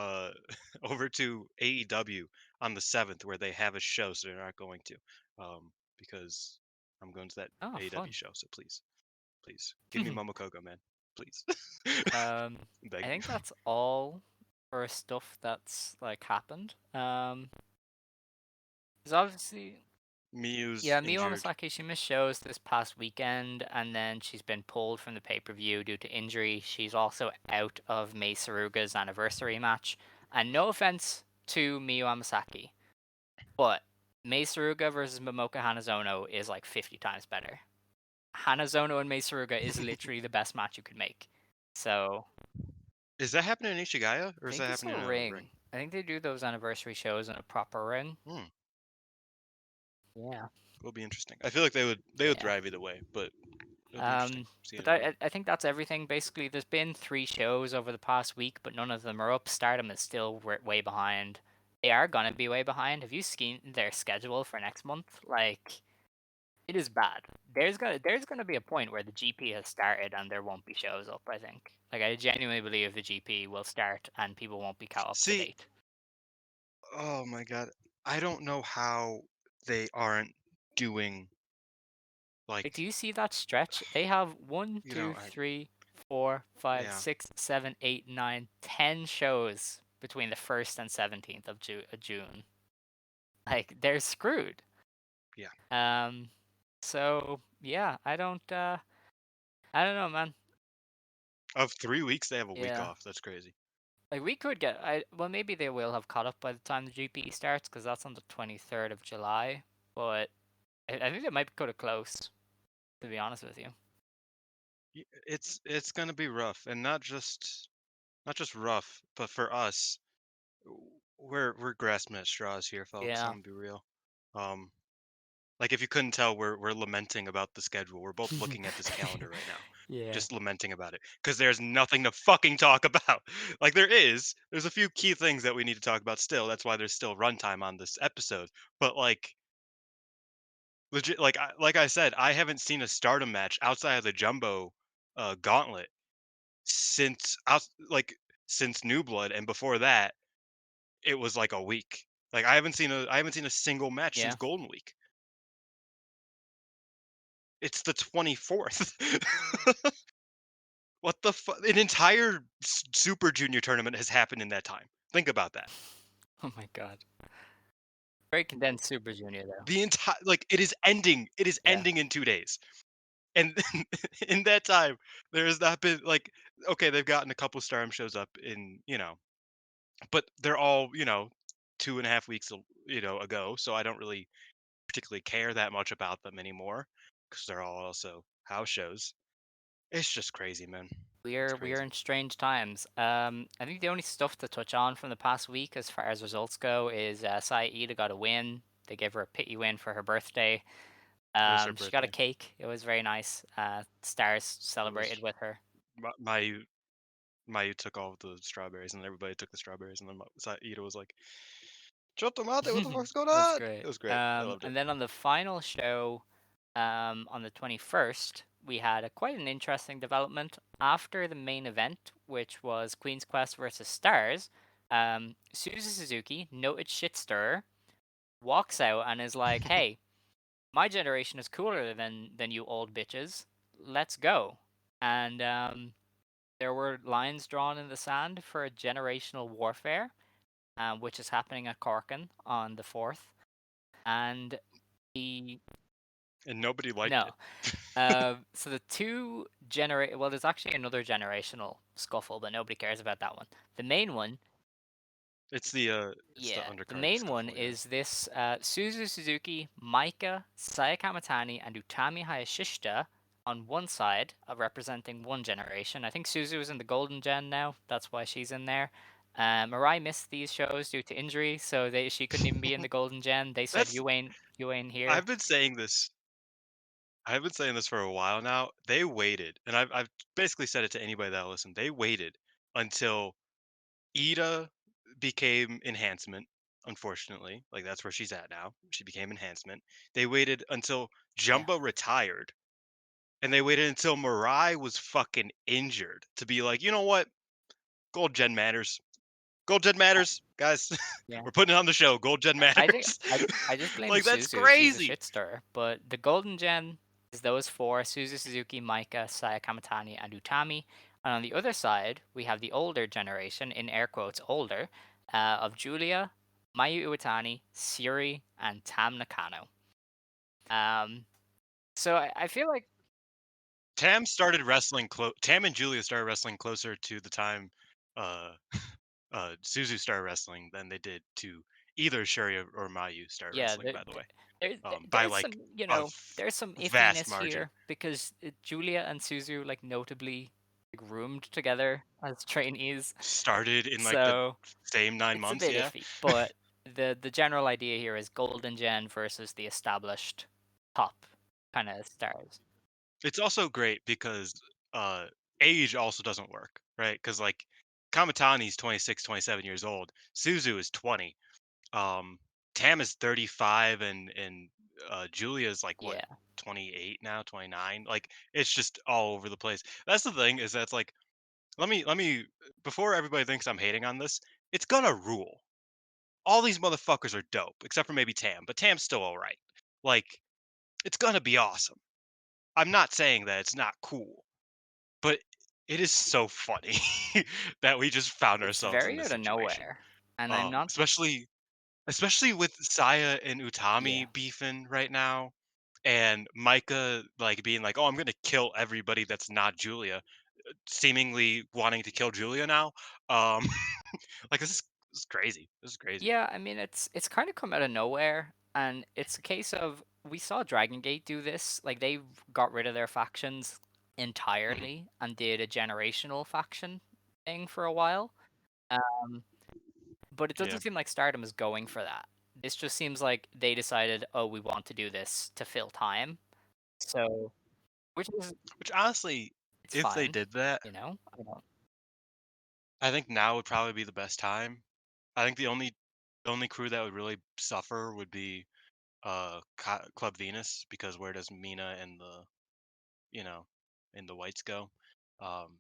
Speaker 4: over to AEW on the 7th where they have a show, so they're not going to. Because I'm going to that
Speaker 3: oh
Speaker 4: AEW
Speaker 3: fun.
Speaker 4: show, so please give me Momo Kohgo, man. Please. I'm
Speaker 3: I
Speaker 4: begging.
Speaker 3: think that's all for stuff that's like happened. 'Cause obviously,
Speaker 4: Miyu's
Speaker 3: yeah, Miyu
Speaker 4: injured.
Speaker 3: Amasaki, she missed shows this past weekend, and then she's been pulled from the pay-per-view due to injury. She's also out of Mei Saruga's anniversary match. And no offense to Miyu Amasaki, but Mei Saruga versus Momoka Hanazono is like 50 times better. Hanazono and Mei Saruga is literally the best match you could make. So
Speaker 4: Is that happening in Ishigaya
Speaker 3: I
Speaker 4: or is
Speaker 3: think
Speaker 4: that
Speaker 3: it's
Speaker 4: happening
Speaker 3: a
Speaker 4: in a ring?
Speaker 3: ring. I think they do those anniversary shows in a proper ring.
Speaker 4: Hmm.
Speaker 3: Yeah.
Speaker 4: Will be interesting. I feel like they would
Speaker 3: Yeah.
Speaker 4: thrive either way, but it'll be interesting seeing
Speaker 3: But
Speaker 4: it in a ring.
Speaker 3: I think that's everything. Basically, there's been 3 shows over the past week, but none of them are up. Stardom is still way behind. They are gonna be way behind. Have you seen their schedule for next month? Like, it is bad. There's gonna be a point where the GP has started and there won't be shows up. I think. Like, I genuinely believe the GP will start and people won't be caught up to
Speaker 4: See,
Speaker 3: date.
Speaker 4: oh my god, I don't know how they aren't doing
Speaker 3: Like,
Speaker 4: like
Speaker 3: do you see that stretch? They have one,
Speaker 4: you know
Speaker 3: two,
Speaker 4: I
Speaker 3: three, 4, 5,
Speaker 4: yeah
Speaker 3: 6, 7, 8, 9, 10 shows between the 1st and 17th of June. Like, they're screwed.
Speaker 4: yeah
Speaker 3: Um, so yeah, I don't know, man.
Speaker 4: of 3 weeks they have a week
Speaker 3: Yeah,
Speaker 4: off. That's crazy.
Speaker 3: like we could get. Well, maybe they will have caught up by the time the GP starts because that's on the 23rd of July. But I think they might go to close. To be honest with you.
Speaker 4: It's gonna be rough, and not just rough, but for us, we're grasping at straws here, folks.
Speaker 3: Yeah.
Speaker 4: I'm gonna be real. Um, like if you couldn't tell, we're lamenting about the schedule. We're both looking at this calendar right now,
Speaker 3: Yeah.
Speaker 4: just lamenting about it because there's nothing to fucking talk about. Like there's a few key things that we need to talk about still. That's why there's still runtime on this episode. But like legit, like I said, I haven't seen a Stardom match outside of the Jumbo Gauntlet like since New Blood, and before that, it was like a week. Like I haven't seen a single match since
Speaker 3: Yeah.
Speaker 4: Golden Week. It's the 24th. What the fuck? An entire Super Junior tournament has happened in that time. Think about that.
Speaker 3: Oh my god. Very condensed Super Junior though.
Speaker 4: The entire like it is ending. It is
Speaker 3: Yeah.
Speaker 4: ending in 2 days. And in that time, there has not been like okay, they've gotten a couple Stardom shows up but they're all 2.5 weeks ago. So I don't really particularly care that much about them anymore because they're all also house shows. It's just crazy, man. It's
Speaker 3: We're
Speaker 4: crazy.
Speaker 3: in strange times. I think the only stuff to touch on from the past week, as far as results go, is Saida got a win. They gave her a pity win for her birthday.
Speaker 4: It was her
Speaker 3: She got a
Speaker 4: birthday.
Speaker 3: cake. It was very nice. Stars
Speaker 4: It was
Speaker 3: celebrated with her.
Speaker 4: Mayu took all of the strawberries, and everybody took the strawberries, and then Ida was like, "Chotomate, what the fuck's going
Speaker 3: It was
Speaker 4: on?"
Speaker 3: great.
Speaker 4: It was great. I loved it.
Speaker 3: And then on the final show, on the 21st, we had quite an interesting development after the main event, which was Queen's Quest versus Stars. Suzu Suzuki, noted shit stirrer, walks out and is like, "Hey, my generation is cooler than you old bitches. Let's go." And there were lines drawn in the sand for a generational warfare, which is happening at Corkin on the 4th. And the
Speaker 4: And nobody liked
Speaker 3: no,
Speaker 4: it.
Speaker 3: so the two well, there's actually another generational scuffle, but nobody cares about that one. The main one,
Speaker 4: It's the
Speaker 3: yeah, the
Speaker 4: undercard
Speaker 3: main one
Speaker 4: scuffle, yeah.
Speaker 3: is this Suzu Suzuki, Maika, Saya Kamatani, and Utami Hayashishita on one side, representing one generation. I think Suzu is in the Golden Gen now. That's why she's in there. Mirai missed these shows due to injury, so she couldn't even be in the Golden Gen. They said
Speaker 4: That's
Speaker 3: you ain't here.
Speaker 4: I've been saying this. I've been saying this for a while now. They waited, and I've basically said it to anybody that listened. They waited until Ida became enhancement. Unfortunately, like that's where she's at now. She became enhancement. They waited until
Speaker 3: Yeah,
Speaker 4: Jumbo retired, and they waited until Mirai was fucking injured to be like, you know what? Gold Gen matters. Gold Gen
Speaker 3: I,
Speaker 4: matters, guys.
Speaker 3: yeah.
Speaker 4: We're putting it on the show. Gold Gen
Speaker 3: I think
Speaker 4: matters.
Speaker 3: I just blame
Speaker 4: Like that's
Speaker 3: Suzu. She's a
Speaker 4: crazy.
Speaker 3: shitstar. But the Golden Gen is those four: Suzu Suzuki, Maika, Saya Kamatani, and Utami. And on the other side, we have the older generation, in air quotes older, of Julia, Mayu Iwatani, Siri, and Tam Nakano. Um, so I feel like
Speaker 4: Tam and Julia started wrestling closer to the time uh Suzu started wrestling than they did to either Shuri or Mayu start
Speaker 3: yeah,
Speaker 4: wrestling, by the way. By
Speaker 3: there's
Speaker 4: like
Speaker 3: some there's some
Speaker 4: vast
Speaker 3: iffiness
Speaker 4: margin.
Speaker 3: here because Julia and Suzu like notably like, roomed together as trainees.
Speaker 4: Started in like the
Speaker 3: So
Speaker 4: same 9
Speaker 3: it's a
Speaker 4: months,
Speaker 3: bit
Speaker 4: yeah.
Speaker 3: iffy, but the general idea here is Golden Gen versus the established top kind of stars.
Speaker 4: It's also great because uh age also doesn't work, right? Cuz like Kamatani's 26, 27 years old. Suzu is 20. Um, Tam is 35 and Julia's like what,
Speaker 3: Yeah,
Speaker 4: 28 now, 29. Like it's just all over the place. That's the thing is that's like let me before everybody thinks I'm hating on this, it's gonna rule. All these motherfuckers are dope, except for maybe Tam, but Tam's still all right. Like it's gonna be awesome. I'm not saying that it's not cool, but it is so funny that we just found
Speaker 3: it's
Speaker 4: ourselves in
Speaker 3: very
Speaker 4: this
Speaker 3: out of
Speaker 4: situation.
Speaker 3: nowhere, and I'm not.
Speaker 4: Especially with Saya and
Speaker 3: Yeah,
Speaker 4: Utami beefing right now, and Micah like being like, "Oh, I'm gonna kill everybody that's not Julia," seemingly wanting to kill Julia now. Um, like this is crazy. This is crazy.
Speaker 3: yeah. I mean, it's kind of come out of nowhere, and it's a case of we saw Dragon Gate do this. Like they got rid of their factions
Speaker 4: Mhm.
Speaker 3: entirely and did a generational faction thing for a while. Um, But it
Speaker 4: Yeah,
Speaker 3: doesn't seem like Stardom is going for that. This just seems like they decided, oh, we want to do this to fill time. So, which is
Speaker 4: which honestly,
Speaker 3: it's
Speaker 4: if they
Speaker 3: fine,
Speaker 4: did that,
Speaker 3: I don't.
Speaker 4: I think now would probably be the best time. I think the only crew that would really suffer would be Club Venus because where does Mina and the you know and the whites go? Um,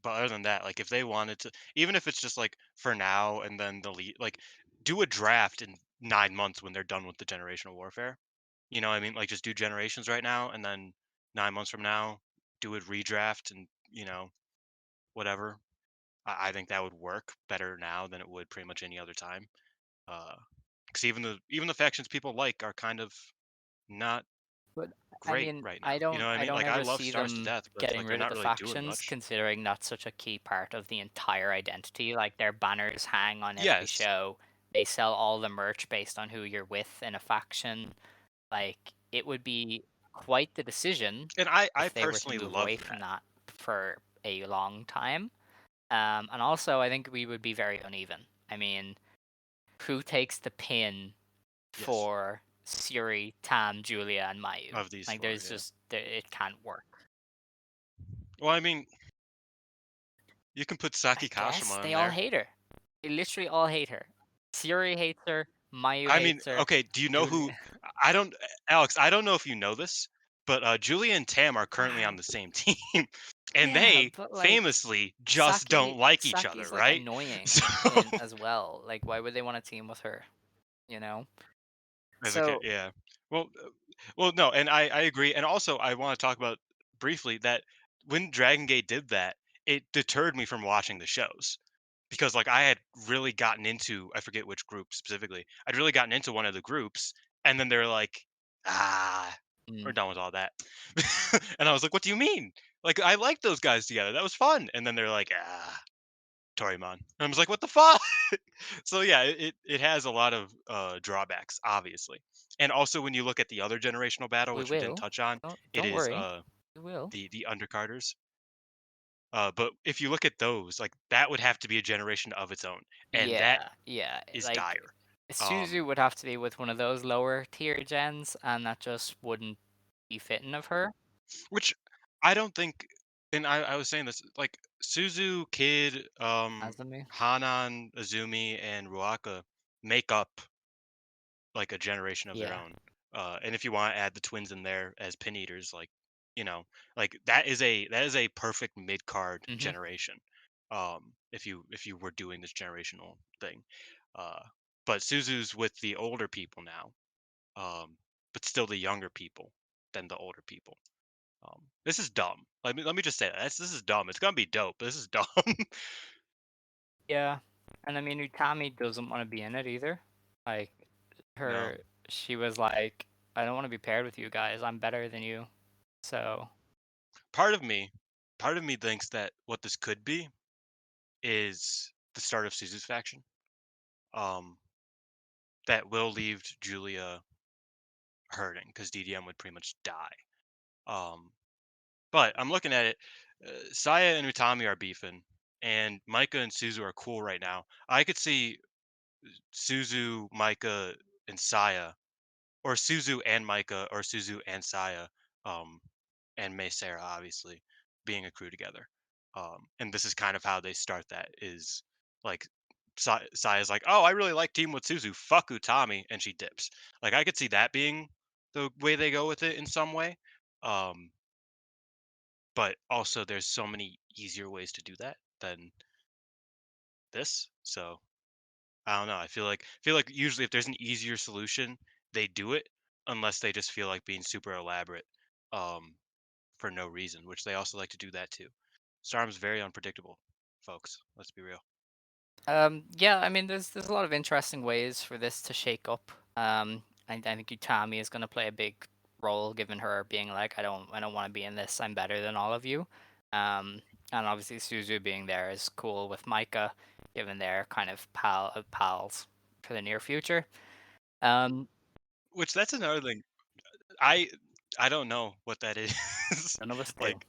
Speaker 4: But other than that, like if they wanted to, even if it's just like for now and then the lead, like do a draft in 9 months when they're done with the generational warfare. You know what I mean? Like just do generations right now and then 9 months from now, do a redraft and whatever. I think that would work better now than it would pretty much any other time. Because even the factions people like are kind of not
Speaker 3: But I
Speaker 4: great
Speaker 3: mean,
Speaker 4: right now. You know what I
Speaker 3: I
Speaker 4: mean?
Speaker 3: don't
Speaker 4: Like I
Speaker 3: ever
Speaker 4: love
Speaker 3: see
Speaker 4: Stars to
Speaker 3: them
Speaker 4: death, but it's
Speaker 3: getting
Speaker 4: like they're
Speaker 3: rid of
Speaker 4: not
Speaker 3: the
Speaker 4: really doing
Speaker 3: factions,
Speaker 4: much.
Speaker 3: considering that's such a key part of the entire identity. Like their banners hang on every
Speaker 4: Yes,
Speaker 3: show. They sell all the merch based on who you're with in a faction. Like it would be quite the decision
Speaker 4: and I
Speaker 3: if they were to
Speaker 4: personally
Speaker 3: move
Speaker 4: love
Speaker 3: away from
Speaker 4: that.
Speaker 3: that for a long time. And also, I think we would be very uneven. I mean, who takes the pin
Speaker 4: Yes,
Speaker 3: for Suri, Tam, Julia, and Mayu?
Speaker 4: of these
Speaker 3: Like,
Speaker 4: four,
Speaker 3: there's
Speaker 4: yeah.
Speaker 3: just it can't work.
Speaker 4: Well, I mean, you can put
Speaker 3: I
Speaker 4: Saki
Speaker 3: guess
Speaker 4: Kashima in
Speaker 3: they all
Speaker 4: there.
Speaker 3: hate her. They literally all hate her. Suri hates her. Mayu
Speaker 4: I mean,
Speaker 3: hates her.
Speaker 4: okay, do you know who
Speaker 3: Julia.
Speaker 4: I don't Alex, I don't know if you know this, But Julia and Tam are currently on the same team, and
Speaker 3: Yeah,
Speaker 4: they
Speaker 3: but like
Speaker 4: famously just don't like each other,
Speaker 3: Saki's like
Speaker 4: right?
Speaker 3: annoying
Speaker 4: So
Speaker 3: in as well. Like, why would they want to team with her? You know?
Speaker 4: as a kid,
Speaker 3: So
Speaker 4: yeah. Well, well, no, and I agree, and also I want to talk about briefly that when Dragon Gate did that, it deterred me from watching the shows because like I had really gotten into I forget which group specifically. I'd really gotten into one of the groups, and then they're like, ah, we're
Speaker 3: mm,
Speaker 4: done with all that, and I was like, what do you mean? Like I liked those guys together. That was fun. And then they're like, Torimon. And I was like, what the fuck? So yeah, it has a lot of drawbacks, obviously. And also when you look at the other generational battle,
Speaker 3: we
Speaker 4: which we didn't
Speaker 3: will.
Speaker 4: touch on, it
Speaker 3: Don't
Speaker 4: is
Speaker 3: worry. We will.
Speaker 4: the undercarders. But if you look at those, like that would have to be a generation of its own, and that
Speaker 3: Yeah, yeah.
Speaker 4: is
Speaker 3: Like
Speaker 4: dire.
Speaker 3: Suzu would have to be with one of those lower tier gens, and that just wouldn't be fitting of her.
Speaker 4: Which I don't think, and I was saying this, like Suzu, Kid,
Speaker 3: Azumi.
Speaker 4: Hanan, Azumi, and Ruaka make up like a generation of their
Speaker 3: Yeah.
Speaker 4: own. And if you want to add the twins in there as pin eaters, like you know, like that is a perfect mid card
Speaker 3: Mhm.
Speaker 4: generation. If you were doing this generational thing, uh, but Suzu's with the older people now, but still the younger people than the older people. This is dumb. Let me just say that this is dumb. It's gonna be dope, but this is dumb.
Speaker 3: Yeah. And I mean, Utami doesn't want to be in it either. Like
Speaker 4: No,
Speaker 3: her, she was like, I don't want to be paired with you guys. I'm better than you. So
Speaker 4: part of me, part of me thinks that what this could be is the start of Suzu's faction. Um, that will leave Julia hurting because DDM would pretty much die. Um, but I'm looking at it. Saya and Utami are beefing, and Micah and Suzu are cool right now. I could see Suzu, Micah, and Saya, or Suzu and Micah, or Suzu and Saya, um, and May Sarah, obviously, being a crew together. And this is kind of how they start that is like Saya's like, oh, I really like Team with Suzu. Fuck Utami. And she dips. Like, I could see that being the way they go with it in some way. Um, but also, there's so many easier ways to do that than this. So I don't know. I feel like usually if there's an easier solution, they do it unless they just feel like being super elaborate. Um, for no reason, which they also like to do that too. Stardom's very unpredictable, folks. Let's be real.
Speaker 3: yeah, I mean, there's a lot of interesting ways for this to shake up. I think Utami is going to play a big role, given her being like, I don't want to be in this. I'm better than all of you. And obviously Suzu being there is cool with Micah, given they're kind of pals for the near future. Um,
Speaker 4: Which that's another thing. I I don't know what that is.
Speaker 3: None of us do.
Speaker 4: Like,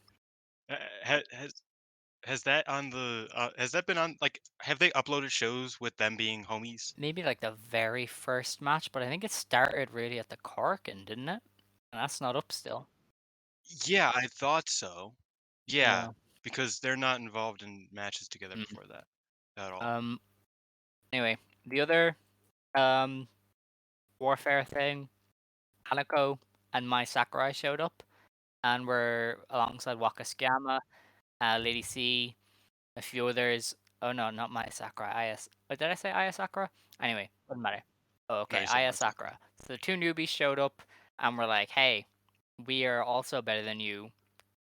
Speaker 4: has that on the has that been on like have they uploaded shows with them being homies?
Speaker 3: Maybe like the very first match, but I think it started really at the Corkin, didn't it? And that's not up still.
Speaker 4: Yeah, I thought so. Yeah,
Speaker 3: Yeah.
Speaker 4: because they're not involved in matches together
Speaker 3: Mm.
Speaker 4: before that at all.
Speaker 3: Um. Anyway, the other um warfare thing, Hanako and Mai Sakurai showed up and were alongside Wakasuyama, Lady C, a few others. Oh no, not Mai Sakurai. IS. Did I say Aya Sakura? Anyway, doesn't matter. Oh,
Speaker 4: No,
Speaker 3: okay,
Speaker 4: you said
Speaker 3: Aya
Speaker 4: my Sakura.
Speaker 3: Sakura. So the two newbies showed up and were like, "Hey, we are also better than you."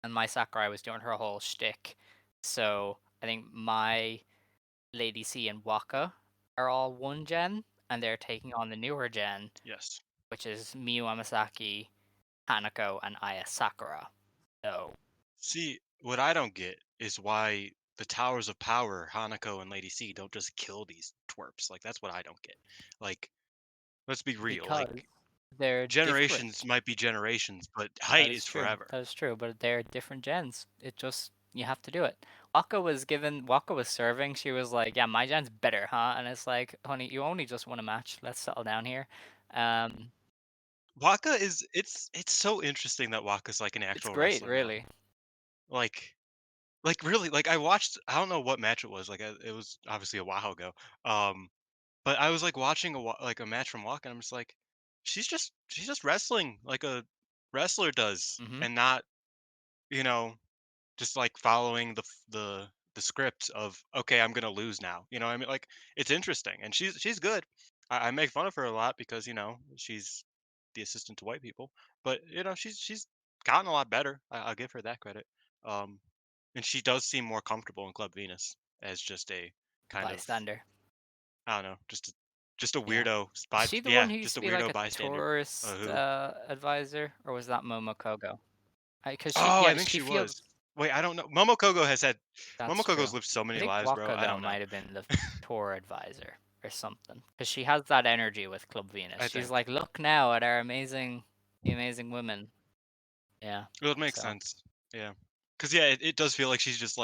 Speaker 3: And Mai Sakurai was doing her whole shtick. So I think my Lady C and Waka are all one gen, and they're taking on the newer gen,
Speaker 4: Yes.
Speaker 3: which is Miyu Amasaki, Hanako, and Aya Sakura. So
Speaker 4: See, what I don't get is why the Towers of Power, Hanako and Lady C, don't just kill these twerps. Like that's what I don't get. Like, let's be real.
Speaker 3: because
Speaker 4: Like
Speaker 3: they're
Speaker 4: generations
Speaker 3: different.
Speaker 4: might be generations, but
Speaker 3: That
Speaker 4: height
Speaker 3: is
Speaker 4: is
Speaker 3: true.
Speaker 4: forever.
Speaker 3: That is true. But they're different gens. It just you have to do it. Waka was serving. She was like, "Yeah, my gen's better, huh?" And it's like, "Honey, you only just won a match. Let's settle down here." Um,
Speaker 4: Waka is it's so interesting that Waka's like an
Speaker 3: it's
Speaker 4: actual
Speaker 3: great,
Speaker 4: wrestler now.
Speaker 3: really.
Speaker 4: Like really like I don't know what match it was. Like it was obviously a while ago. Um but I was like watching like a match from Waka and I'm just like she's just wrestling like a wrestler does,
Speaker 3: Mm-hmm.
Speaker 4: and not, you know, just like following the script of, okay, I'm gonna lose now. You know, what I mean, like, it's interesting, and she's good. I make fun of her a lot because she's the assistant to white people, but she's gotten a lot better. I'll give her that credit. Um, and she does seem more comfortable in Club Venus as just a kind of,
Speaker 3: Bystander.
Speaker 4: I don't know, just a
Speaker 3: Yeah.
Speaker 4: weirdo
Speaker 3: Is
Speaker 4: spy.
Speaker 3: she the one
Speaker 4: Yeah,
Speaker 3: who used
Speaker 4: just
Speaker 3: to
Speaker 4: a
Speaker 3: be like
Speaker 4: weirdo
Speaker 3: a
Speaker 4: bystander.
Speaker 3: tourist
Speaker 4: Who?
Speaker 3: advisor, or was that Momo Kohgo? Because
Speaker 4: Oh, I think
Speaker 3: she
Speaker 4: she
Speaker 3: feels
Speaker 4: was. Wait, I don't know. Momo Kogo has had.
Speaker 3: that's
Speaker 4: Momo
Speaker 3: true.
Speaker 4: Kogo's lived so
Speaker 3: I
Speaker 4: many
Speaker 3: think
Speaker 4: lives, bro.
Speaker 3: Waka
Speaker 4: I
Speaker 3: though
Speaker 4: don't know.
Speaker 3: might have been the tour advisor or something, because she has that energy with Club Venus.
Speaker 4: I
Speaker 3: She's
Speaker 4: think
Speaker 3: like, look now at our the amazing women. Yeah.
Speaker 4: it would make
Speaker 3: So
Speaker 4: sense. Yeah, because yeah, it does feel like she's just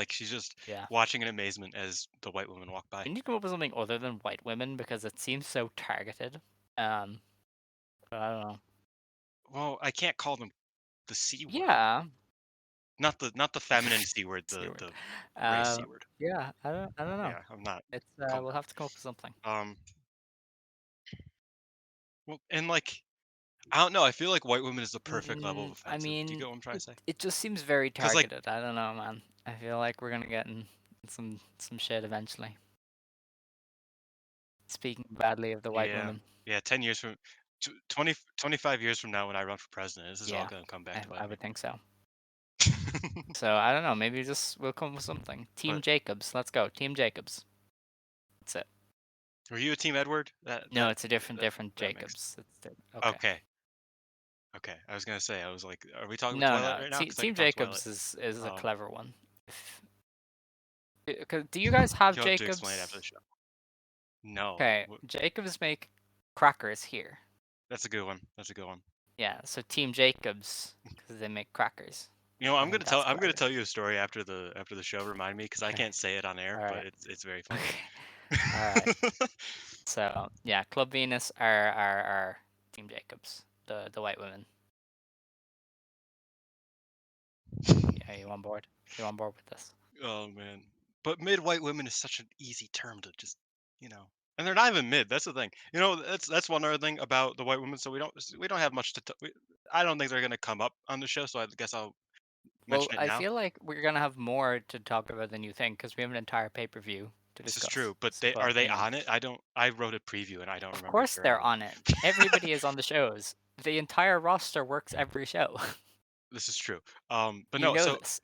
Speaker 3: yeah,
Speaker 4: watching in amazement as the white women walk by.
Speaker 3: we need to come up with something other than white women because it seems so targeted. Um, but I don't know.
Speaker 4: Well, I can't call them the c word,
Speaker 3: Yeah.
Speaker 4: not the feminine c word,
Speaker 3: C
Speaker 4: the
Speaker 3: word.
Speaker 4: the race c
Speaker 3: Um,
Speaker 4: word.
Speaker 3: yeah. I don't know.
Speaker 4: Yeah, I'm not
Speaker 3: It's
Speaker 4: calling
Speaker 3: we'll
Speaker 4: that.
Speaker 3: have to come up with something.
Speaker 4: Well, and like, I don't know. I feel like white women is the perfect level of
Speaker 3: I
Speaker 4: offensive. Do you
Speaker 3: mean,
Speaker 4: get what I'm trying to say?
Speaker 3: it just seems very
Speaker 4: Because like,
Speaker 3: targeted. I don't know, man. I feel like we're gonna get in some shit eventually. Speaking badly of the white
Speaker 4: yeah,
Speaker 3: women.
Speaker 4: yeah, 10 years from, 25 years from now, when I run for president, this is all
Speaker 3: Yeah,
Speaker 4: gonna come back to
Speaker 3: I
Speaker 4: bite me.
Speaker 3: would think so. So I don't know. Maybe just we'll come up with something. Team
Speaker 4: But
Speaker 3: Jacobs. Let's go. Team Jacobs. That's it.
Speaker 4: were you a team Edward?
Speaker 3: No, it's a different
Speaker 4: That makes
Speaker 3: Jacobs. Okay.
Speaker 4: okay. Okay, I was gonna say, I was like, are we talking about
Speaker 3: No,
Speaker 4: Twilight
Speaker 3: no.
Speaker 4: right now? Because I
Speaker 3: Team
Speaker 4: could talk Twilight.
Speaker 3: Jacobs is a
Speaker 4: Um,
Speaker 3: clever one. Do you guys have
Speaker 4: you'll have to explain it after the
Speaker 3: Jacobs?
Speaker 4: show. No,
Speaker 3: Okay, Jacobs make crackers here.
Speaker 4: that's a good one. That's a good one.
Speaker 3: Yeah, so Team Jacobs because they make crackers.
Speaker 4: You know,
Speaker 3: I think that's
Speaker 4: I'm gonna
Speaker 3: clever.
Speaker 4: tell you a story after the show. Remind me, because I
Speaker 3: Okay.
Speaker 4: can't say it on air,
Speaker 3: All
Speaker 4: but
Speaker 3: right.
Speaker 4: it's very funny.
Speaker 3: Okay. All right. So yeah, Club Venus are Team Jacobs, the white women. Yeah, you on board? You on board with this?
Speaker 4: Oh man, but mid white women is such an easy term to just, you know, and they're not even mid. That's the thing. You know, that's one other thing about the white women. So we don't have much to. I don't think they're gonna come up on the show. So I guess I'll
Speaker 3: Well,
Speaker 4: mention it
Speaker 3: I
Speaker 4: now.
Speaker 3: feel like we're gonna have more to talk about than you think because we have an entire pay-per-view to
Speaker 4: This is
Speaker 3: discuss.
Speaker 4: true, but
Speaker 3: But
Speaker 4: are they
Speaker 3: you know,
Speaker 4: on it? I don't. I wrote a preview and I don't
Speaker 3: of
Speaker 4: remember
Speaker 3: course
Speaker 4: hearing
Speaker 3: they're
Speaker 4: it.
Speaker 3: on it. Everybody is on the shows. The entire roster works every show.
Speaker 4: This is true. But
Speaker 3: You
Speaker 4: no,
Speaker 3: know
Speaker 4: so
Speaker 3: this.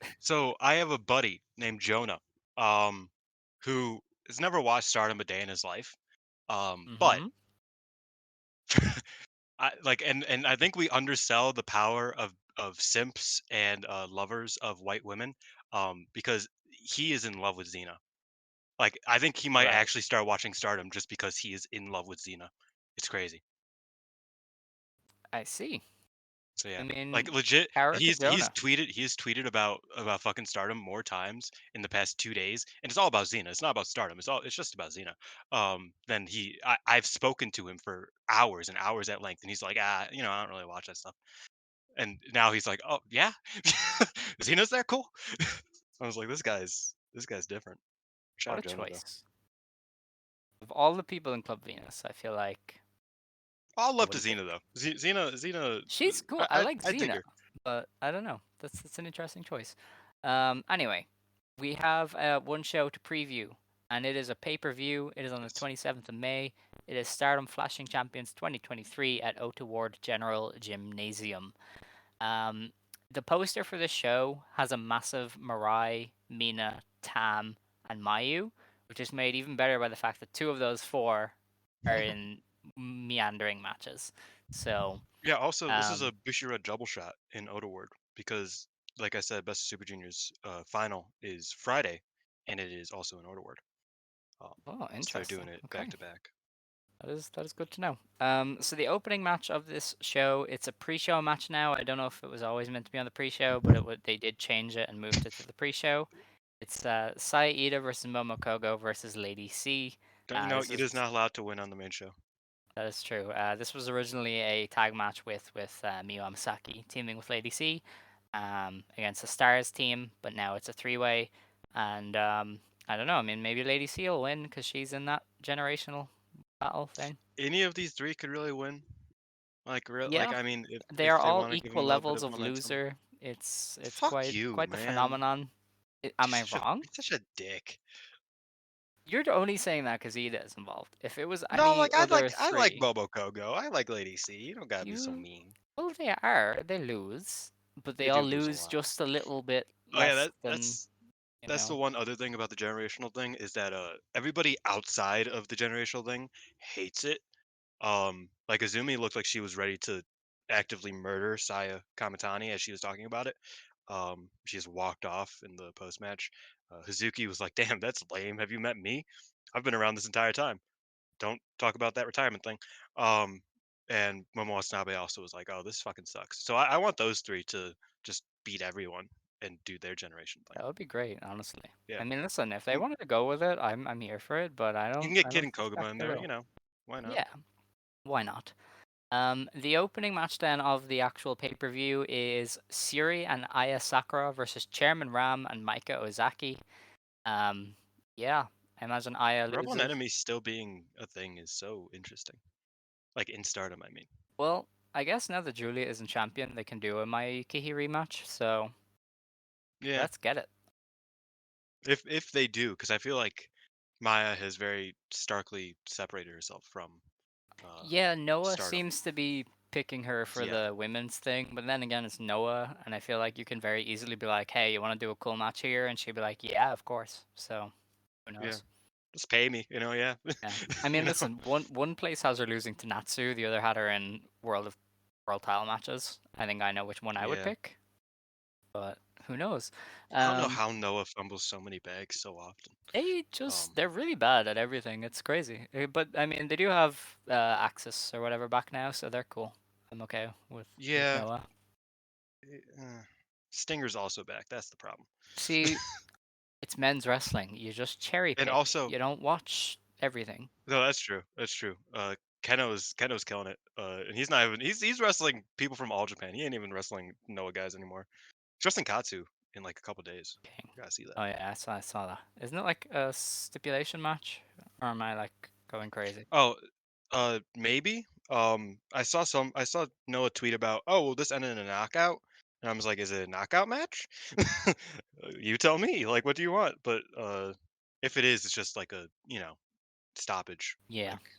Speaker 4: I have a buddy named Jonah, um, who has never watched Stardom a day in his life. But
Speaker 3: Mm-hmm.
Speaker 4: I like, and I think we undersell the power of simps and lovers of white women, because he is in love with Xena. Like, I think he might
Speaker 3: Right.
Speaker 4: actually start watching Stardom just because he is in love with Xena. It's crazy.
Speaker 3: I see.
Speaker 4: So
Speaker 3: I
Speaker 4: yeah, like
Speaker 3: mean,
Speaker 4: legit,
Speaker 3: power to Jonah.
Speaker 4: he's tweeted about fucking Stardom more times in the past 2 days, and it's all about Xena. It's not about Stardom. It's just about Xena. Then I've spoken to him for hours and hours at length, and he's like, I don't really watch that stuff. And now he's like, oh yeah, Xena's there, cool. I was like, this guy's different. Shout
Speaker 3: What a
Speaker 4: out Jonah though.
Speaker 3: choice. Of all the people in Club Venus, I feel like
Speaker 4: All
Speaker 3: I
Speaker 4: love to
Speaker 3: wouldn't pick.
Speaker 4: Xena though. Xena,
Speaker 3: She's cool.
Speaker 4: I,
Speaker 3: I
Speaker 4: I
Speaker 3: like
Speaker 4: I dig
Speaker 3: Xena,
Speaker 4: her.
Speaker 3: but I don't know. That's an interesting choice. Anyway, we have one show to preview, and it is a pay-per-view. It is on the
Speaker 4: Yes.
Speaker 3: 27th of May. It is Stardom Flashing Champions 2023 at O2 Ward General Gymnasium. Um, the poster for the show has a massive Mirai, Mina, Tam, and Mayu, which is made even better by the fact that two of those four are in meandering matches. So,
Speaker 4: Yeah, also, this is a
Speaker 3: um,
Speaker 4: Bushira double shot in Odaward because, like I said, Best of Super Juniors final is Friday, and it is also in Odaward. Um,
Speaker 3: oh,
Speaker 4: so they're doing
Speaker 3: interesting.
Speaker 4: it back
Speaker 3: Okay.
Speaker 4: to back.
Speaker 3: That is good to know. So the opening match of this show, it's a pre-show match now. I don't know if it was always meant to be on the pre-show, but they did change it and moved it to the pre-show. It's Saida versus Momo Kohgo versus Lady C.
Speaker 4: Don't you know
Speaker 3: This is
Speaker 4: Ida's not allowed to win on the main show?
Speaker 3: That is true. This was originally a tag match with Miyu Amasaki teaming with Lady C against the Stars team, but now it's a three-way. And I don't know. I mean, maybe Lady C will win because she's in that generational battle thing.
Speaker 4: Any of these three could really win. Like real, like
Speaker 3: Yeah,
Speaker 4: I mean,
Speaker 3: they are
Speaker 4: if they
Speaker 3: all
Speaker 4: want to give him
Speaker 3: equal
Speaker 4: a little bit
Speaker 3: levels
Speaker 4: of
Speaker 3: of
Speaker 4: momentum,
Speaker 3: loser. It's
Speaker 4: fuck
Speaker 3: quite
Speaker 4: you,
Speaker 3: quite the
Speaker 4: man.
Speaker 3: phenomenon. Am I wrong?
Speaker 4: You're such a dick.
Speaker 3: You're only saying that because Ida is involved. If it was
Speaker 4: No,
Speaker 3: any
Speaker 4: like
Speaker 3: other
Speaker 4: I like
Speaker 3: three,
Speaker 4: Momo Kohgo. I like Lady C. You don't gotta be so
Speaker 3: you
Speaker 4: mean.
Speaker 3: well they lose, but they
Speaker 4: They
Speaker 3: all
Speaker 4: do lose a
Speaker 3: lose
Speaker 4: lot.
Speaker 3: just a little bit
Speaker 4: Oh yeah,
Speaker 3: less than you
Speaker 4: that's the
Speaker 3: know.
Speaker 4: one other thing about the generational thing is that everybody outside of the generational thing hates it. Like Azumi looked like she was ready to actively murder Saya Kamitani as she was talking about it. She just walked off in the post match. Hazuki was like, "Damn, that's lame. Have you met me? I've been around this entire time. Don't talk about that retirement thing." Um, and Momo Watanabe also was like, "Oh, this fucking sucks." So I want those three to just beat everyone and do their generation thing.
Speaker 3: That would be great, honestly.
Speaker 4: Yeah,
Speaker 3: I mean, listen, if they
Speaker 4: you,
Speaker 3: wanted to go with it, I'm here for it, but
Speaker 4: you can get
Speaker 3: I
Speaker 4: Kid
Speaker 3: don't
Speaker 4: and Koguma
Speaker 3: suspect
Speaker 4: in
Speaker 3: they
Speaker 4: there.
Speaker 3: will.
Speaker 4: You know, why not?
Speaker 3: Yeah, why not? The opening match then of the actual pay-per-view is Suri and Aya Sakura versus Chairman Ram and Maika Ozaki. Um, yeah, I imagine Aya
Speaker 4: Rub on
Speaker 3: loses.
Speaker 4: enemies still being a thing is so interesting. Like in Stardom, I mean.
Speaker 3: Well, I guess now that Julia isn't champion, they can do a Mayukihi rematch, so
Speaker 4: Yeah,
Speaker 3: let's get it.
Speaker 4: if they do, because I feel like Maya has very starkly separated herself from uh
Speaker 3: Yeah, Noah
Speaker 4: Stardom.
Speaker 3: seems to be picking her for
Speaker 4: Yeah,
Speaker 3: the women's thing, but then again, it's Noah, and I feel like you can very easily be like, "Hey, you want to do a cool match here?" And she'd be like, "Yeah, of course." So who
Speaker 4: yeah.
Speaker 3: knows?
Speaker 4: Just pay me, you know. Yeah,
Speaker 3: Yeah, I
Speaker 4: you
Speaker 3: mean,
Speaker 4: know.
Speaker 3: listen, one place has her losing to Natsu, the other had her in World Title matches. I think I know which one I would
Speaker 4: Yeah,
Speaker 3: pick, but who knows?
Speaker 4: I don't know
Speaker 3: Um,
Speaker 4: how Noah fumbles so many bags so often.
Speaker 3: they're really bad at everything. It's crazy. But I mean, they do have Axis or whatever back now, so they're cool. I'm okay with
Speaker 4: Yeah,
Speaker 3: Noah.
Speaker 4: Stinger's also back. That's the problem.
Speaker 3: See, it's men's wrestling. You just cherry
Speaker 4: And
Speaker 3: pick.
Speaker 4: also,
Speaker 3: You don't watch everything.
Speaker 4: no, that's true. That's true. Keno's killing it. And he's not even he's wrestling people from all Japan. He ain't even wrestling Noah guys anymore. He's wrestling Katsu in like a couple days.
Speaker 3: King.
Speaker 4: You gotta see that.
Speaker 3: Oh yeah, I saw that. Isn't it like a stipulation match? Or am I like going crazy?
Speaker 4: Oh, maybe. I saw Noah tweet about, oh, well, this ended in a knockout, and I was like, is it a knockout match? You tell me. Like, what do you want? But if it is, it's just like a stoppage,
Speaker 3: Yeah,
Speaker 4: like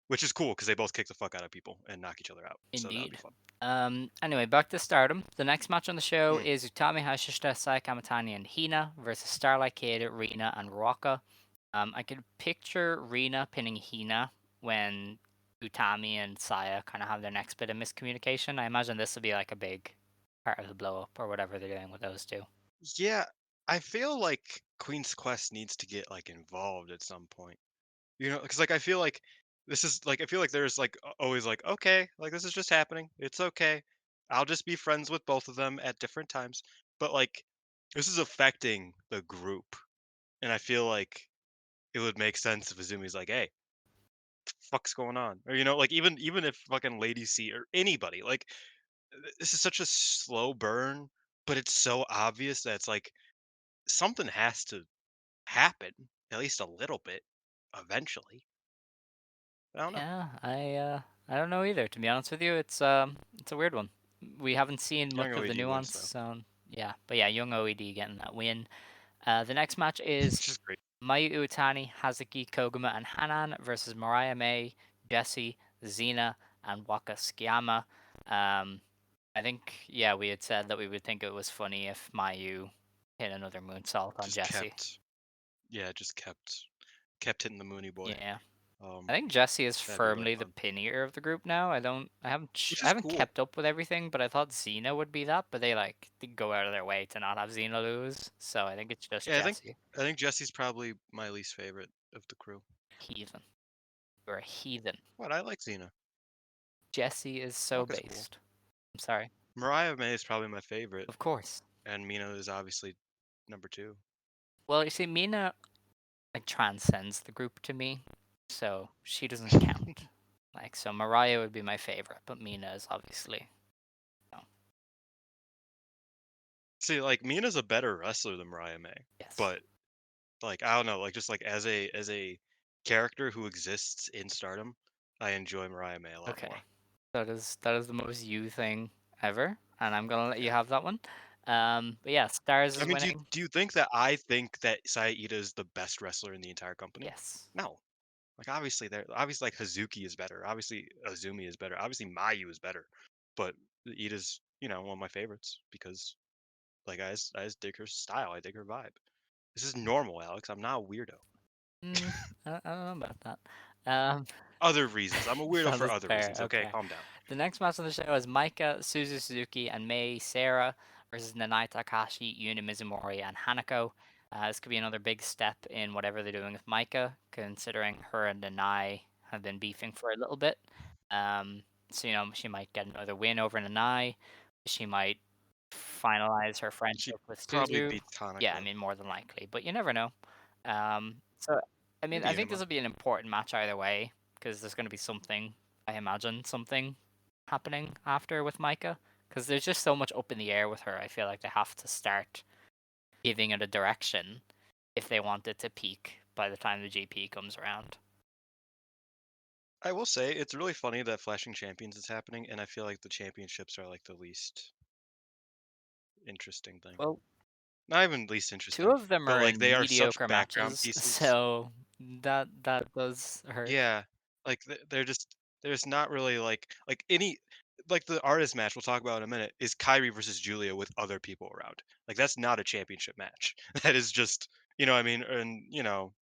Speaker 4: which is cool because they both kick the fuck out of people and knock each other out. So that would be
Speaker 3: indeed.
Speaker 4: fun.
Speaker 3: Anyway, back to Stardom. The next match on the show
Speaker 4: Mm.
Speaker 3: is Utami Hayashishita, Sai Kamitani, and Hina versus Starlight Kid, Rina, and Ruaka. I could picture Rina pinning Hina when Utami and Saya kind of have their next bit of miscommunication. I imagine this will be like a big part of the blow up or whatever they're doing with those two.
Speaker 4: Yeah, I feel like Queen's Quest needs to get like involved at some point. Because like I feel like this is like I feel like there's like always like okay, like this is just happening. It's okay. I'll just be friends with both of them at different times. But like this is affecting the group, and I feel like it would make sense if Azumi's like, "Hey, fuck's going on?" Or like even if fucking Lady C or anybody, like this is such a slow burn, but it's so obvious that it's like something has to happen at least a little bit eventually. I don't know.
Speaker 3: Yeah, I don't know either. To be honest with you, it's a weird one. We haven't seen
Speaker 4: Young
Speaker 3: much of the
Speaker 4: OED wins
Speaker 3: nuance,
Speaker 4: though.
Speaker 3: so yeah. But yeah, young OED getting that win. The next match
Speaker 4: It's
Speaker 3: is
Speaker 4: just great.
Speaker 3: Mayu Iwatani, Hazuki, Koguma, and Hanan versus Mariah May, Jesse, Xena, and Waka Tsukiyama. Um, I think yeah, we had said that we would think it was funny if Mayu hit another moonsault on
Speaker 4: Just
Speaker 3: Jesse.
Speaker 4: kept hitting the Mooney boy.
Speaker 3: Yeah. I
Speaker 4: Um,
Speaker 3: think Jesse is
Speaker 4: that'd be really
Speaker 3: firmly the
Speaker 4: fun.
Speaker 3: pinnier of the group now.
Speaker 4: Which
Speaker 3: I
Speaker 4: is
Speaker 3: haven't
Speaker 4: cool.
Speaker 3: kept up with everything, but I thought Xena would be that, but they go out of their way to not have Xena lose. So I think it's just
Speaker 4: Yeah,
Speaker 3: Jesse.
Speaker 4: I think Jesse's probably my least favorite of the crew.
Speaker 3: Heathen. You're a heathen.
Speaker 4: What I like Xena.
Speaker 3: Jesse is so
Speaker 4: Waka's cool.
Speaker 3: based. I'm sorry.
Speaker 4: Mariah May is probably my favorite,
Speaker 3: Of course.
Speaker 4: and Mina is obviously number two.
Speaker 3: Well, you see, Mina like transcends the group to me, so she doesn't count. Like, so Mariah would be my favorite, but Mina is obviously no.
Speaker 4: See, like Mina's a better wrestler than Mariah May,
Speaker 3: Yes.
Speaker 4: but like I don't know, like just like as a character who exists in Stardom, I enjoy Mariah May a lot
Speaker 3: Okay.
Speaker 4: more.
Speaker 3: That is the most you thing ever, and I'm gonna let you have that one. But yeah, Stars
Speaker 4: I
Speaker 3: is
Speaker 4: mean,
Speaker 3: winning.
Speaker 4: do you think that I think that Saida is the best wrestler in the entire company?
Speaker 3: Yes.
Speaker 4: No. Like obviously like Hazuki is better. Obviously Azumi is better. Obviously Mayu is better. But Ida's, one of my favorites because like I just dig her style. I dig her vibe. This is normal, Alex. I'm not a weirdo.
Speaker 3: I don't know about that. Um,
Speaker 4: Other reasons. I'm a weirdo
Speaker 3: that
Speaker 4: for
Speaker 3: is
Speaker 4: other
Speaker 3: fair.
Speaker 4: reasons. Okay,
Speaker 3: Okay.
Speaker 4: calm down.
Speaker 3: The next match on the show is Maika, Suzu Suzuki, and Mei Sarah versus Nanai Takahashi, Yuna Mizumori, and Hanako. This could be another big step in whatever they're doing with Maika, considering her and Nanai have been beefing for a little bit. Um, so, she might get another win over Nanai. She might finalize her
Speaker 4: She
Speaker 3: friendship with
Speaker 4: probably
Speaker 3: Suzu.
Speaker 4: beats
Speaker 3: Yeah, I
Speaker 4: Hanako.
Speaker 3: mean, more than likely, but you never know. So, I mean,
Speaker 4: Maybe
Speaker 3: I think this
Speaker 4: Unuma.
Speaker 3: will be an important match either way, because there's going to be something, I imagine, something happening after with Micah, because there's just so much up in the air with her. I feel like they have to start giving it a direction if they want it to peak by the time the GP comes around.
Speaker 4: I will say it's really funny that Flashing Champions is happening, and I feel like the championships are like the least interesting thing.
Speaker 3: Well,
Speaker 4: Not even least
Speaker 3: two
Speaker 4: interesting,
Speaker 3: of them
Speaker 4: but
Speaker 3: are
Speaker 4: like
Speaker 3: in
Speaker 4: they are such
Speaker 3: mediocre
Speaker 4: background
Speaker 3: matches,
Speaker 4: pieces.
Speaker 3: so that does hurt.
Speaker 4: Yeah, like there's not really like any like the artist match we'll talk about in a minute is Kyrie versus Julia with other people around. Like that's not a championship match. That is just what I mean, and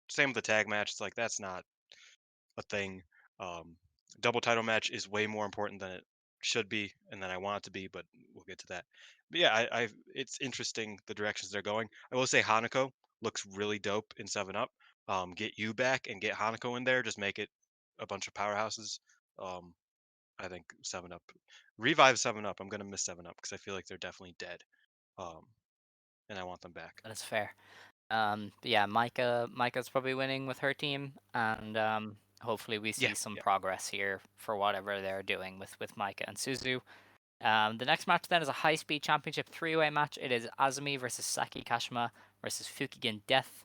Speaker 4: same with the tag match. It's like that's not a thing. Um, Double title match is way more important than it should be, and than I want it to be. But we'll get to that. But yeah, it's interesting the directions they're going. I will say Hanako looks really dope in Seven Up. Get you back and get Hanako in there. Just make it a bunch of powerhouses. Um, I think Seven Up, revive Seven Up. I'm gonna miss Seven Up because I feel like they're definitely dead. Um, and I want them back.
Speaker 3: That is fair. But yeah, Micah's probably winning with her team, and hopefully we
Speaker 4: Yeah,
Speaker 3: see some
Speaker 4: yeah.
Speaker 3: progress here for whatever they're doing with Micah and Suzu. The next match then is a high-speed championship three-way match. It is Azumi versus Saki Kashima versus Fukigen Death.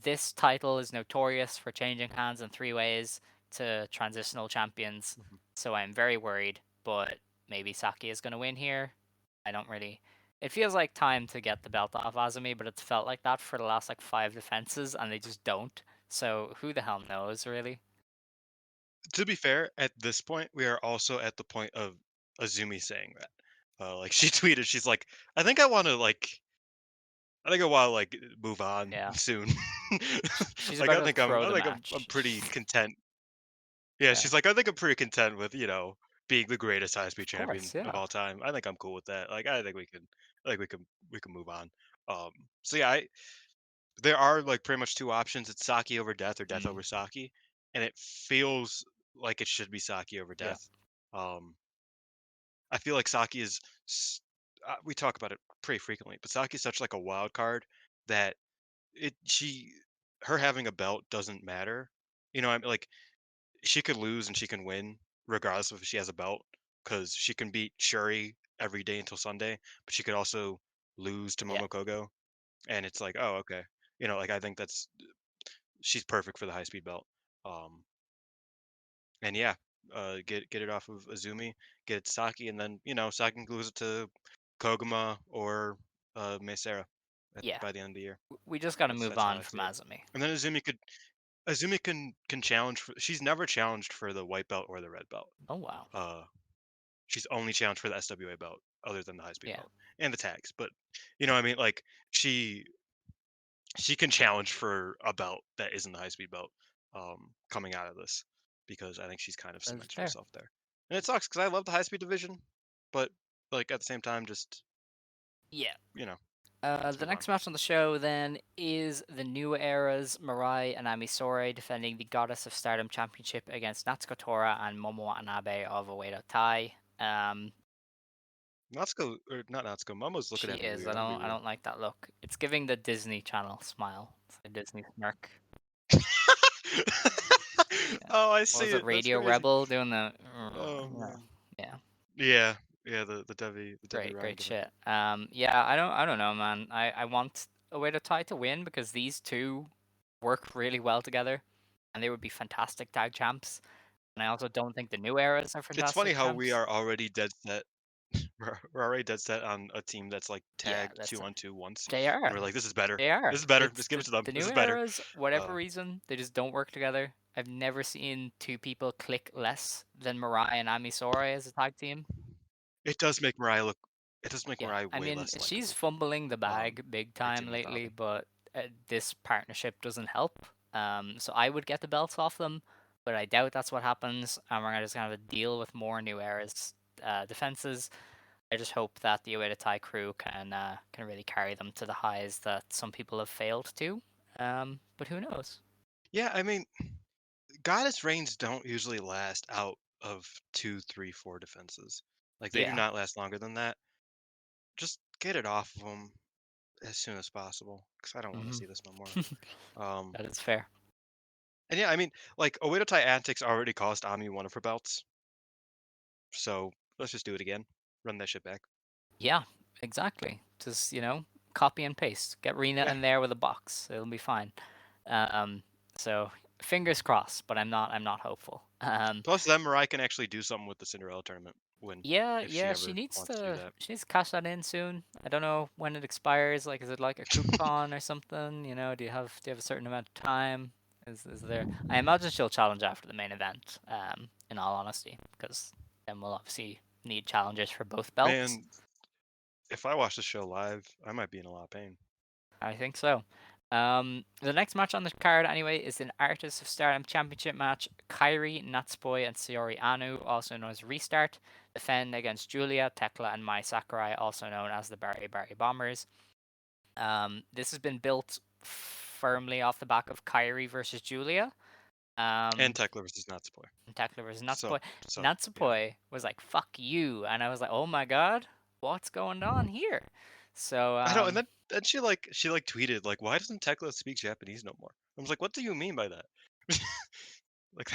Speaker 3: This title is notorious for changing hands in three ways to transitional champions,
Speaker 4: Mhm.
Speaker 3: so I'm very worried, but maybe Saki is going to win here. I don't really. It feels like time to get the belt off Azumi, but it's felt like that for the last like 5 defenses, and they just don't. So who the hell knows, really?
Speaker 4: To be fair, at this point, we are also at the point of Azumi saying that. Like she tweeted, she's like, I think I want to like move on
Speaker 3: Yeah,
Speaker 4: soon.
Speaker 3: she's
Speaker 4: Like
Speaker 3: about to throw
Speaker 4: I
Speaker 3: the
Speaker 4: think I'm
Speaker 3: match.
Speaker 4: pretty content. Yeah,
Speaker 3: Yeah,
Speaker 4: she's like, I think I'm pretty content with being the greatest high speed
Speaker 3: of
Speaker 4: champion
Speaker 3: course.
Speaker 4: of
Speaker 3: Yeah,
Speaker 4: all time. I think I'm cool with that. Like I think we can move on. So yeah, there are like pretty much two options. It's Saki over Death or Death
Speaker 3: mm,
Speaker 4: over Saki, and it feels like it should be Saki over
Speaker 3: yeah,
Speaker 4: Death. I feel like Saki we talk about it pretty frequently, but Saki is such like a wild card that it she her having a belt doesn't matter. I mean, like she could lose and she can win regardless of if she has a belt because she can beat Shuri every day until Sunday, but she could also lose to
Speaker 3: yeah.
Speaker 4: Momo Kohgo, and it's like, oh, okay. Like I think she's perfect for the high speed belt. Um, and yeah, get it off of Azumi, get it to Saki, and then Saki can lose it to Koguma or Meisera
Speaker 3: Yeah,
Speaker 4: by the end of the year.
Speaker 3: we just got to move
Speaker 4: That's how
Speaker 3: on
Speaker 4: I
Speaker 3: from
Speaker 4: see it.
Speaker 3: Azumi.
Speaker 4: And then Azumi can challenge for. She's never challenged for the white belt or the red belt.
Speaker 3: Oh wow.
Speaker 4: Uh, she's only challenged for the SWA belt, other than the high speed
Speaker 3: Yeah,
Speaker 4: belt and the tags. But what I mean, like she she can challenge for a belt that isn't the high speed belt coming out of this because I think she's kind of
Speaker 3: that's
Speaker 4: cemented
Speaker 3: fair.
Speaker 4: herself there. And it sucks because I love the high speed division, but like at the same time, just
Speaker 3: Yeah.
Speaker 4: let's
Speaker 3: The
Speaker 4: move on.
Speaker 3: next match on the show then is the New Era's Mirai and Amisore defending the Goddess of Stardom Championship against Natsuko Tora and Momo Watanabe of Oedo Tai. Um,
Speaker 4: Natsuko or not Natsuko, Momo's looking
Speaker 3: she
Speaker 4: at me
Speaker 3: is.
Speaker 4: weird. I'm gonna be
Speaker 3: I
Speaker 4: real.
Speaker 3: don't like that look. It's giving the Disney Channel smile. It's a Disney smirk. Yeah.
Speaker 4: Oh, I
Speaker 3: What
Speaker 4: see
Speaker 3: was it?
Speaker 4: it. That's
Speaker 3: Radio
Speaker 4: crazy.
Speaker 3: Rebel doing the.
Speaker 4: Oh
Speaker 3: Yeah.
Speaker 4: man.
Speaker 3: Yeah.
Speaker 4: Yeah, yeah. The Debbie
Speaker 3: Great,
Speaker 4: Ryan
Speaker 3: great
Speaker 4: gimmick.
Speaker 3: shit. Yeah, I don't know, man. I want Oedo Tai to win because these two work really well together, and they would be fantastic tag champs. And I also don't think the new eras are
Speaker 4: It's funny
Speaker 3: fantastic
Speaker 4: how we
Speaker 3: champs.
Speaker 4: are already dead set. We're already dead set on a team that's like
Speaker 3: Yeah,
Speaker 4: tagged
Speaker 3: that's
Speaker 4: 2-on-2 once,
Speaker 3: they
Speaker 4: and we're
Speaker 3: are.
Speaker 4: like, this is better.
Speaker 3: They are.
Speaker 4: This is better.
Speaker 3: It's
Speaker 4: Just give it to them.
Speaker 3: the
Speaker 4: This
Speaker 3: new
Speaker 4: is better.
Speaker 3: eras, whatever
Speaker 4: Uh,
Speaker 3: reason, they just don't work together. I've never seen two people click less than Mariah and Ami Sourei as a tag team.
Speaker 4: it does make Mariah look. It does make
Speaker 3: Yeah,
Speaker 4: Mariah
Speaker 3: I
Speaker 4: way
Speaker 3: mean,
Speaker 4: less
Speaker 3: she's
Speaker 4: likable.
Speaker 3: fumbling the bag big
Speaker 4: Tag
Speaker 3: time
Speaker 4: teaming without
Speaker 3: lately,
Speaker 4: Ami.
Speaker 3: but this partnership doesn't help. So I would get the belts off them, but I doubt that's what happens, and we're just gonna have to deal with more new eras defenses. I just hope that the Ueda Tai crew can really carry them to the highs that some people have failed to. But who knows?
Speaker 4: Yeah, I mean, Goddess reigns don't usually last out of 2, 3, 4 defenses. Like they do
Speaker 3: Yeah.
Speaker 4: not last longer than that. Just get it off of them as soon as possible, because I don't want to
Speaker 3: Hmm.
Speaker 4: see this no more. Um,
Speaker 3: That is fair.
Speaker 4: and yeah, I mean, like Oedo Tai antics already cost Ami one of her belts, so let's just do it again. Run that shit back.
Speaker 3: Yeah, exactly. Just, copy and paste. Get Rena
Speaker 4: Yeah.
Speaker 3: in there with a box. It'll be fine. Um, so fingers crossed, but I'm not hopeful.
Speaker 4: Plus, then Mariah can actually do something with the Cinderella tournament when
Speaker 3: Yeah,
Speaker 4: if she
Speaker 3: yeah, she
Speaker 4: ever
Speaker 3: needs
Speaker 4: wants to do
Speaker 3: to
Speaker 4: that.
Speaker 3: she needs to cash that in soon. I don't know when it expires. Like, is it like a coupon or something? Do you have a certain amount of time? Is there? I imagine she'll challenge after the main event. In all honesty, because then we'll obviously need challengers for both belts.
Speaker 4: Man, if I watch the show live, I might be in a lot of pain.
Speaker 3: I think so. The next match on the card, anyway, is an Artists of Stardom Championship match. Kairi, Natsupoi, and Sayori Anu, also known as Restart, defend against Julia, Tekla, and Mai Sakurai, also known as the Barry Barry Bombers. This has been built firmly off the back of Kairi versus Julia.
Speaker 4: And
Speaker 3: Um,
Speaker 4: Tekla versus Natsupoi.
Speaker 3: and Tekla versus
Speaker 4: So,
Speaker 3: Natsupoi.
Speaker 4: so yeah.
Speaker 3: Natsupoi was like, "Fuck you," and I was like, "Oh my god, what's going on here?" So,
Speaker 4: I know, and then she like tweeted like, "Why doesn't Tekla speak Japanese no more?" I was like, "What do you mean by that?" Like,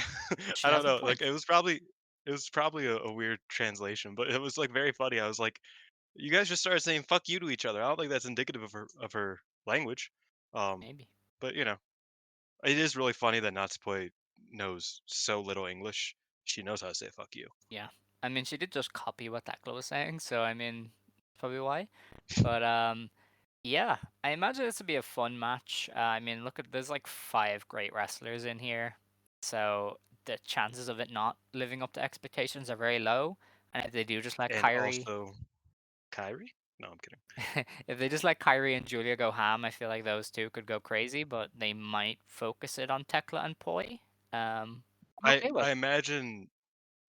Speaker 3: she
Speaker 4: I don't
Speaker 3: has a
Speaker 4: know. Like,
Speaker 3: point.
Speaker 4: it was probably a weird translation, but it was like very funny. I was like, "You guys just started saying fuck you to each other." I don't think that's indicative of her language. Um,
Speaker 3: Maybe.
Speaker 4: but it is really funny that Natsupoi knows so little English. She knows how to say fuck you.
Speaker 3: Yeah. I mean, she did just copy what Tekla was saying, so I mean, that's probably why. But yeah, I imagine this would be a fun match. I mean, look at there's like 5 great wrestlers in here, so the chances of it not living up to expectations are very low. And if they do just let
Speaker 4: And
Speaker 3: Kyrie,
Speaker 4: also Kyrie? No, I'm kidding.
Speaker 3: if they just let Kyrie and Julia go ham, I feel like those two could go crazy. But they might focus it on Tekla and Poi. I'm
Speaker 4: I
Speaker 3: okay with.
Speaker 4: I imagine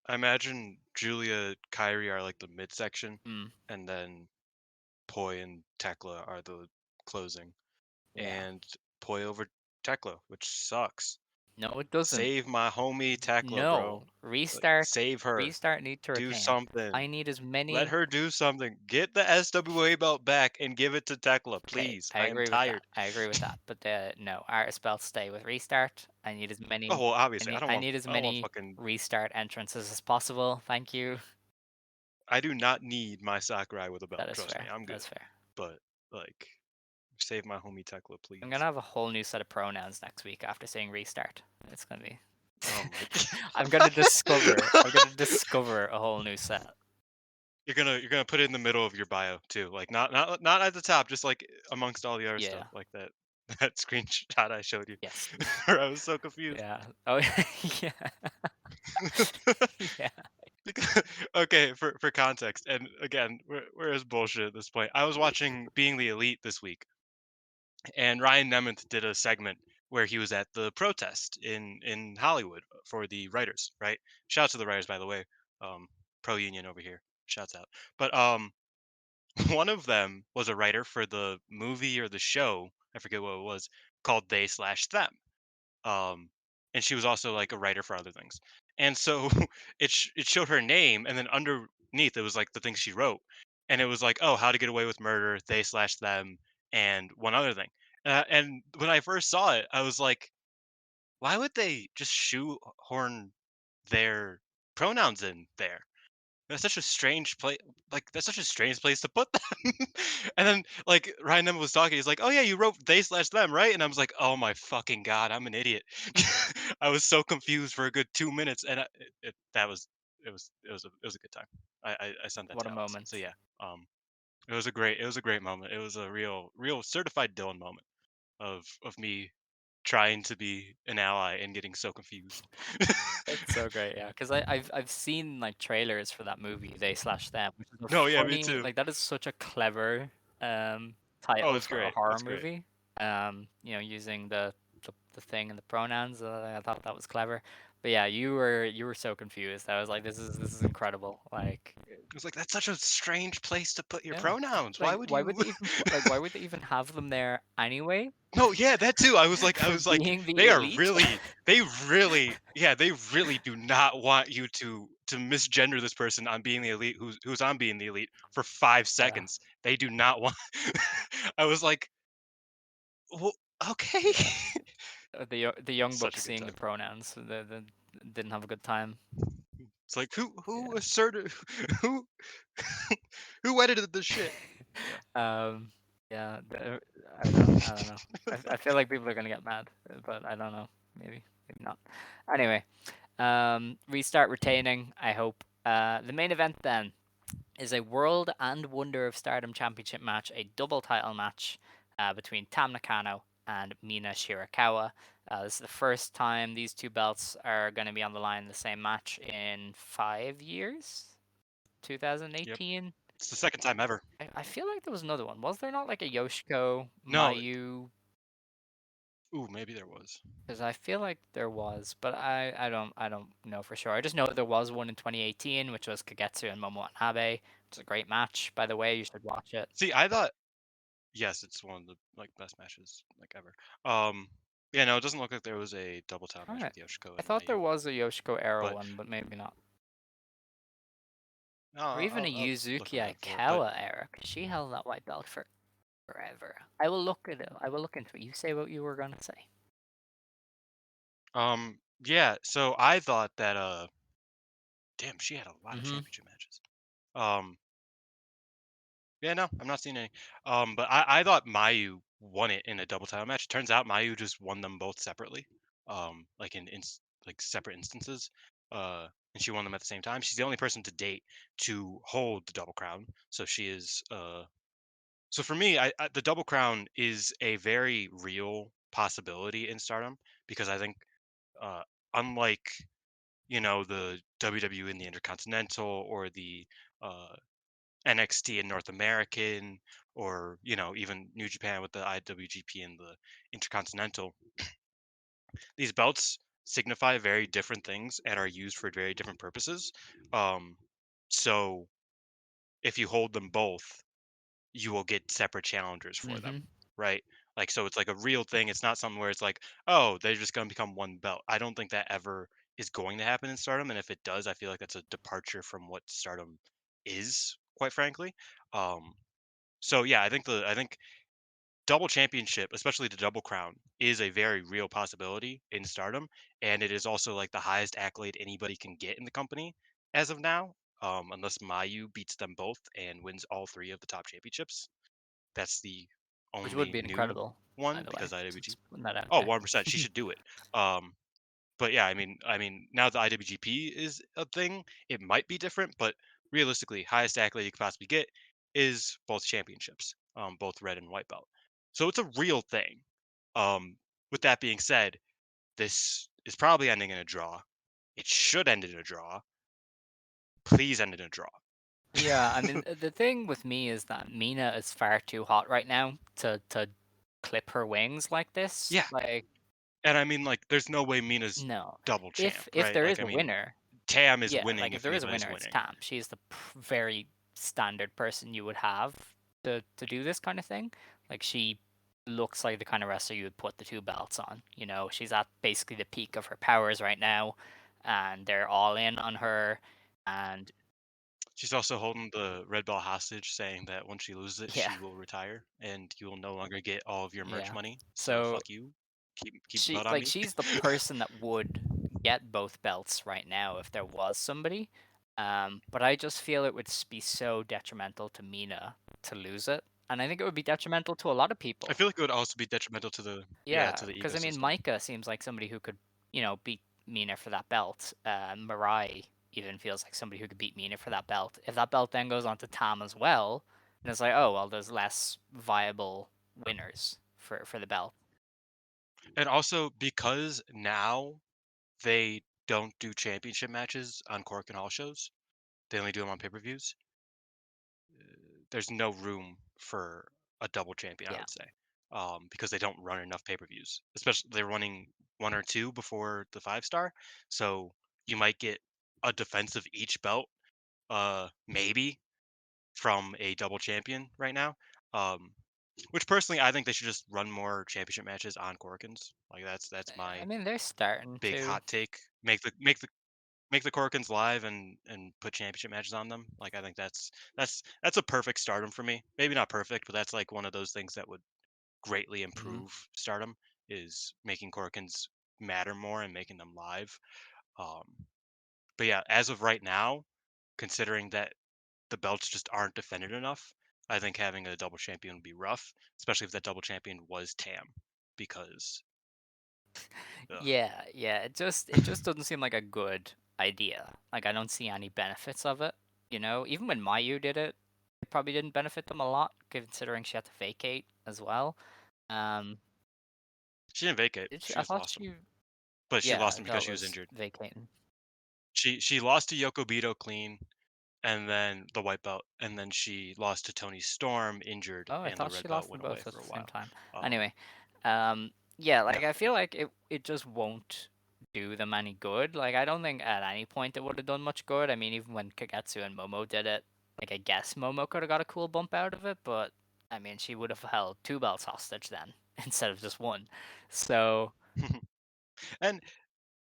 Speaker 4: I imagine Julia, Kyrie are like the midsection,
Speaker 3: Mm,
Speaker 4: and then Poi and Tekla are the closing.
Speaker 3: yeah.
Speaker 4: And Poi over Tekla, which sucks.
Speaker 3: No, it doesn't.
Speaker 4: Save my homie Tekla, bro.
Speaker 3: No,
Speaker 4: Like,
Speaker 3: restart.
Speaker 4: save her.
Speaker 3: Restart need to
Speaker 4: Do
Speaker 3: retain. I
Speaker 4: something.
Speaker 3: need as
Speaker 4: Let
Speaker 3: many.
Speaker 4: her do something. Get the SWA belt back and give it to Tekla,
Speaker 3: Okay,
Speaker 4: please.
Speaker 3: I
Speaker 4: I am
Speaker 3: agree with that.
Speaker 4: tired.
Speaker 3: I agree with that. But no, artist belts stay with restart. I need as
Speaker 4: Oh
Speaker 3: many.
Speaker 4: well,
Speaker 3: I
Speaker 4: obviously,
Speaker 3: need. I need as
Speaker 4: I don't want
Speaker 3: many
Speaker 4: fucking.
Speaker 3: restart entrances as possible. Thank you.
Speaker 4: I do not need my Sakurai with a
Speaker 3: That
Speaker 4: belt.
Speaker 3: is
Speaker 4: Trust me,
Speaker 3: fair.
Speaker 4: I'm good.
Speaker 3: That's fair.
Speaker 4: But like, save my homie Tekla,
Speaker 3: I'm gonna
Speaker 4: please.
Speaker 3: have a whole new set of pronouns next week after saying restart. It's gonna be.
Speaker 4: Oh my
Speaker 3: I'm gonna discover. I'm
Speaker 4: god.
Speaker 3: gonna discover a whole new set.
Speaker 4: You're gonna put it in the middle of your bio too, like not at the top, just like amongst all the other
Speaker 3: Yeah.
Speaker 4: stuff, like that that screenshot I showed you.
Speaker 3: Yes.
Speaker 4: Where I was so confused.
Speaker 3: Yeah. Oh yeah. Yeah.
Speaker 4: Okay, for context, and again, we're as bullshit at this point. I was watching Being the Elite this week, and Ryan Nemeth did a segment where he was at the protest in Hollywood for the writers. Right? Shout out to the writers, by the way. Pro union over here. Shouts out. But one of them was a writer for the movie or the show. I forget what it was called. They slash them. Um, and she was also like a writer for other things. And so it showed her name, and then underneath it was like the things she wrote, and it was like, oh, how to get away with murder, they slash them, and one other thing. And when I first saw it, I was like, why would they just shoehorn their pronouns in there? That's such a strange place. Like that's such a strange place to put them. And then like Ryan Nemeth was talking, he's like, "Oh yeah, you wrote they slash them, right?" And I was like, "Oh my fucking god, I'm an idiot." I was so confused for a good 2 minutes, and that was it was a good time. I sent that
Speaker 3: What
Speaker 4: to
Speaker 3: a
Speaker 4: Alex. So
Speaker 3: moment.
Speaker 4: yeah, it was a great moment. It was a real certified Dylan moment of me trying to be an ally and getting so confused.
Speaker 3: It's so great, yeah. Because I've seen like trailers for that movie, They Slash Them, which is a
Speaker 4: No, yeah, me
Speaker 3: funny
Speaker 4: too.
Speaker 3: like that is such a clever
Speaker 4: Oh,
Speaker 3: title
Speaker 4: it's
Speaker 3: for a
Speaker 4: great.
Speaker 3: horror
Speaker 4: It's great.
Speaker 3: movie. Using the thing and the pronouns. I thought that was clever. But yeah, you were so confused. I was like, this is incredible. Like,
Speaker 4: It was like, "That's such a strange place to put your
Speaker 3: yeah,
Speaker 4: pronouns. Why
Speaker 3: like
Speaker 4: would
Speaker 3: why would
Speaker 4: you?"
Speaker 3: they even why would they even have them there anyway?
Speaker 4: No, yeah, that too. I was like I
Speaker 3: For
Speaker 4: was like,
Speaker 3: being the
Speaker 4: "They are
Speaker 3: elite?
Speaker 4: really yeah, they really do not want you to misgender this person on being the elite who's on being the elite for 5
Speaker 3: Yeah.
Speaker 4: seconds. They do not want." I was like, "Well, okay."
Speaker 3: Yeah. The young
Speaker 4: Such
Speaker 3: bucks
Speaker 4: a good
Speaker 3: seeing the
Speaker 4: time.
Speaker 3: pronouns, they didn't have a good time.
Speaker 4: It's like, "Who
Speaker 3: Yeah.
Speaker 4: asserted who who edited this shit?" Yeah.
Speaker 3: Um, yeah, I don't know. I feel like people are gonna get mad, but I don't know. Maybe not. Anyway, restart retaining. I hope. The main event then is a World and Wonder of Stardom Championship match, a double title match between Tam Nakano and Mina Shirakawa. This is the first time these two belts are going to be on the line in the same match in 5 years.
Speaker 4: Yep.
Speaker 3: 2018.
Speaker 4: It's the second time ever.
Speaker 3: I feel like there was another one. Was there not like a Yoshiko
Speaker 4: No.
Speaker 3: Mayu?
Speaker 4: Ooh, maybe there was.
Speaker 3: Because I feel like there was, but I don't know for sure. I just know there was one in 2018, which was Kagetsu and Momo Watanabe. It's a great match, by the way. You should watch it.
Speaker 4: See, I thought yes, it's one of the, like, best matches, like, ever. Um, yeah, no, it doesn't look like there was a double title
Speaker 3: All
Speaker 4: match
Speaker 3: right.
Speaker 4: with Yoshiko
Speaker 3: I
Speaker 4: and
Speaker 3: thought there
Speaker 4: Mayu,
Speaker 3: was a Yoshiko era
Speaker 4: but
Speaker 3: one, but maybe not.
Speaker 4: no,
Speaker 3: Or even a
Speaker 4: I'll look
Speaker 3: Yuzuki
Speaker 4: around for it, but,
Speaker 3: Aikawa era, because she held that white belt for forever. I will look at it. I will look into it. You say what you were gonna say.
Speaker 4: yeah, so I thought that, damn, she had a lot of
Speaker 3: Mm-hmm.
Speaker 4: championship matches. Um, yeah, no, I'm not seeing any. But I thought Mayu won it in a double title match. Turns out Mayu just won them both separately, like like separate instances. And she won them at the same time. She's the only person to date to hold the double crown. So she is. So for me, the double crown is a very real possibility in Stardom because I think, uh, unlike the WWE and the Intercontinental or the uh, NXT and North American, or even New Japan with the IWGP and the Intercontinental. These belts signify very different things and are used for very different purposes. Um, so if you hold them both, you will get separate challengers for
Speaker 3: Mm-hmm.
Speaker 4: them, right? Like, so it's like a real thing. It's not something where it's like, oh, they're just going to become one belt. I don't think that ever is going to happen in Stardom, and if it does, I feel like that's a departure from what Stardom is, quite frankly. Um, So yeah, I think double championship, especially the double crown, is a very real possibility in Stardom, and it is also like the highest accolade anybody can get in the company as of now. Unless Mayu beats them both and wins all three of the top championships, that's the
Speaker 3: Which would
Speaker 4: only
Speaker 3: be
Speaker 4: new
Speaker 3: incredible, by
Speaker 4: one
Speaker 3: the way.
Speaker 4: because
Speaker 3: Just
Speaker 4: IWG.
Speaker 3: putting that out
Speaker 4: Oh,
Speaker 3: there.
Speaker 4: 100%, she should do it. But yeah, I mean, now the IWGP is a thing. It might be different, but realistically, highest accolade you could possibly get is both championships, both red and white belt. So it's a real thing. With that being said, this is probably ending in a draw. It should end in a draw. Please end in a draw.
Speaker 3: Yeah, I mean, the thing with me is that Mina is far too hot right now to clip her wings like this.
Speaker 4: Yeah,
Speaker 3: Like,
Speaker 4: and I mean, like, there's no way Mina's
Speaker 3: no.
Speaker 4: double champ,
Speaker 3: If
Speaker 4: right?
Speaker 3: there
Speaker 4: Like,
Speaker 3: is
Speaker 4: I
Speaker 3: a
Speaker 4: mean,
Speaker 3: winner,
Speaker 4: Tam is
Speaker 3: yeah,
Speaker 4: winning
Speaker 3: like if
Speaker 4: if
Speaker 3: there is a
Speaker 4: Mina is
Speaker 3: winner, it's
Speaker 4: winning.
Speaker 3: Tam. She's the very standard person you would have to do this kind of thing. Like she looks like the kind of wrestler you would put the two belts on. She's at basically the peak of her powers right now, and they're all in on her. And
Speaker 4: She's also holding the red ball hostage, saying that when she loses it,
Speaker 3: yeah,
Speaker 4: she will retire, and you will no longer get all of your merch
Speaker 3: yeah.
Speaker 4: money. So
Speaker 3: So
Speaker 4: fuck you. Keep the belt on me.
Speaker 3: she's the person that would get both belts right now if there was somebody. But I just feel it would be so detrimental to Mina to lose it, and I think it would be detrimental to a lot of
Speaker 4: I
Speaker 3: people.
Speaker 4: feel like it would also be detrimental to the
Speaker 3: Yeah,
Speaker 4: to the
Speaker 3: because I mean,
Speaker 4: ecosystem.
Speaker 3: Micah seems like somebody who could, beat Mina for that belt. Mirai even feels like somebody who could beat Mina for that belt. If that belt then goes on to Tam as well, then it's like, oh well, there's less viable winners for the belt.
Speaker 4: And also because now they don't do championship matches on Cork and Hall shows, they only do them on pay-per-views. There's no room for a double champion, I
Speaker 3: Yeah.
Speaker 4: would say, because they don't run enough pay-per-views. Especially they're running one or two before the 5 star, so you might get a defense of each belt, maybe from a double champion right now. Um, which personally, I think they should just run more championship matches on Corkins. Like that's
Speaker 3: I
Speaker 4: my
Speaker 3: mean, they're starting
Speaker 4: big
Speaker 3: to.
Speaker 4: hot take. Make the Corkins live and put championship matches on them. Like I think that's a perfect stardom for me. Maybe not perfect, but that's like one of those things that would greatly
Speaker 3: Mhm.
Speaker 4: improve stardom is making Corkins matter more and making them live. Um, but yeah, as of right now, considering that the belts just aren't defended enough, I think having a double champion would be rough, especially if that double champion was Tam, because ugh.
Speaker 3: Yeah. It just doesn't seem like a good idea. Like I don't see any benefits of it. Even when Mayu did it, it probably didn't benefit them a lot, considering she had to vacate as well. Um,
Speaker 4: She didn't vacate.
Speaker 3: did she?
Speaker 4: She
Speaker 3: I
Speaker 4: just
Speaker 3: thought
Speaker 4: lost him,
Speaker 3: she.
Speaker 4: but she
Speaker 3: Yeah,
Speaker 4: lost
Speaker 3: I
Speaker 4: him because
Speaker 3: thought it
Speaker 4: she was
Speaker 3: was
Speaker 4: injured.
Speaker 3: vacating.
Speaker 4: She lost to Yoko Bito clean, and then the white belt, and then she lost to Tony Storm injured,
Speaker 3: Oh, I
Speaker 4: and the
Speaker 3: thought
Speaker 4: red
Speaker 3: she
Speaker 4: belt
Speaker 3: lost them
Speaker 4: went away
Speaker 3: both at
Speaker 4: for
Speaker 3: the
Speaker 4: a
Speaker 3: same
Speaker 4: while.
Speaker 3: time.
Speaker 4: Um,
Speaker 3: Anyway, yeah, like
Speaker 4: no,
Speaker 3: I feel like it just won't do them any good. Like I don't think at any point it would have done much good. I mean, even when Kagetsu and Momo did it, like I guess Momo could have got a cool bump out of it, but I mean, she would have held two belts hostage then instead of just one. So
Speaker 4: and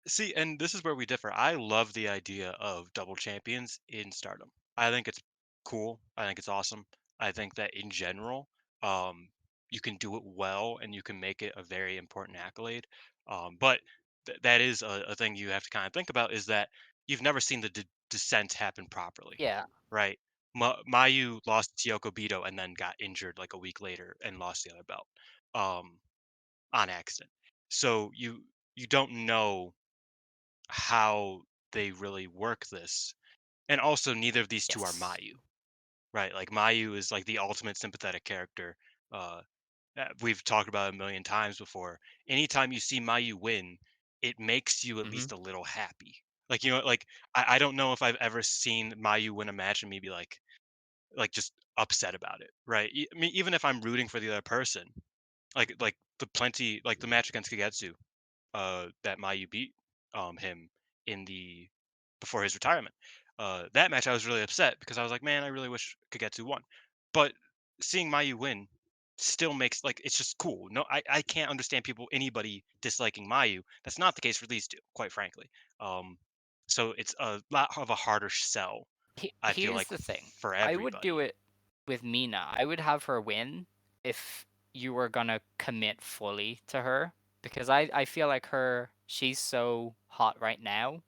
Speaker 4: see, and this is where we differ. I love the idea of double champions in Stardom. I think it's cool. I think it's awesome. I think that in general, um, you can do it well and you can make it a very important accolade. But that is a thing you have to kind of think about is that you've never seen the descent happen properly,
Speaker 3: yeah,
Speaker 4: right? Mayu lost to Yoko Bito and then got injured like a week later and lost the other belt um, on accident. So you don't know how they really work this. And also, neither of these two are
Speaker 3: yes.
Speaker 4: Mayu, right? Like Mayu is like the ultimate sympathetic character. Uh, we've talked about it a million times before. Anytime you see Mayu win, it makes you at
Speaker 3: Hmm.
Speaker 4: least a little happy. Like like I don't know if I've ever seen Mayu win a match and me be like just upset about it, right? I mean, even if I'm rooting for the other person, like the match against Kagetsu, that Mayu beat him in the before his retirement. That match I was really upset because I was like, man, I really wish Kagetsu won. But seeing Mayu win still makes like it's just cool. No, I can't understand anybody disliking Mayu. That's not the case for these two, quite frankly. Um, so it's a lot of a harder sell, I feel
Speaker 3: Here's
Speaker 4: like,
Speaker 3: the thing.
Speaker 4: for
Speaker 3: I would do
Speaker 4: everybody.
Speaker 3: it with Mina. I would have her win if you were gonna commit fully to her because I feel like she's so hot right now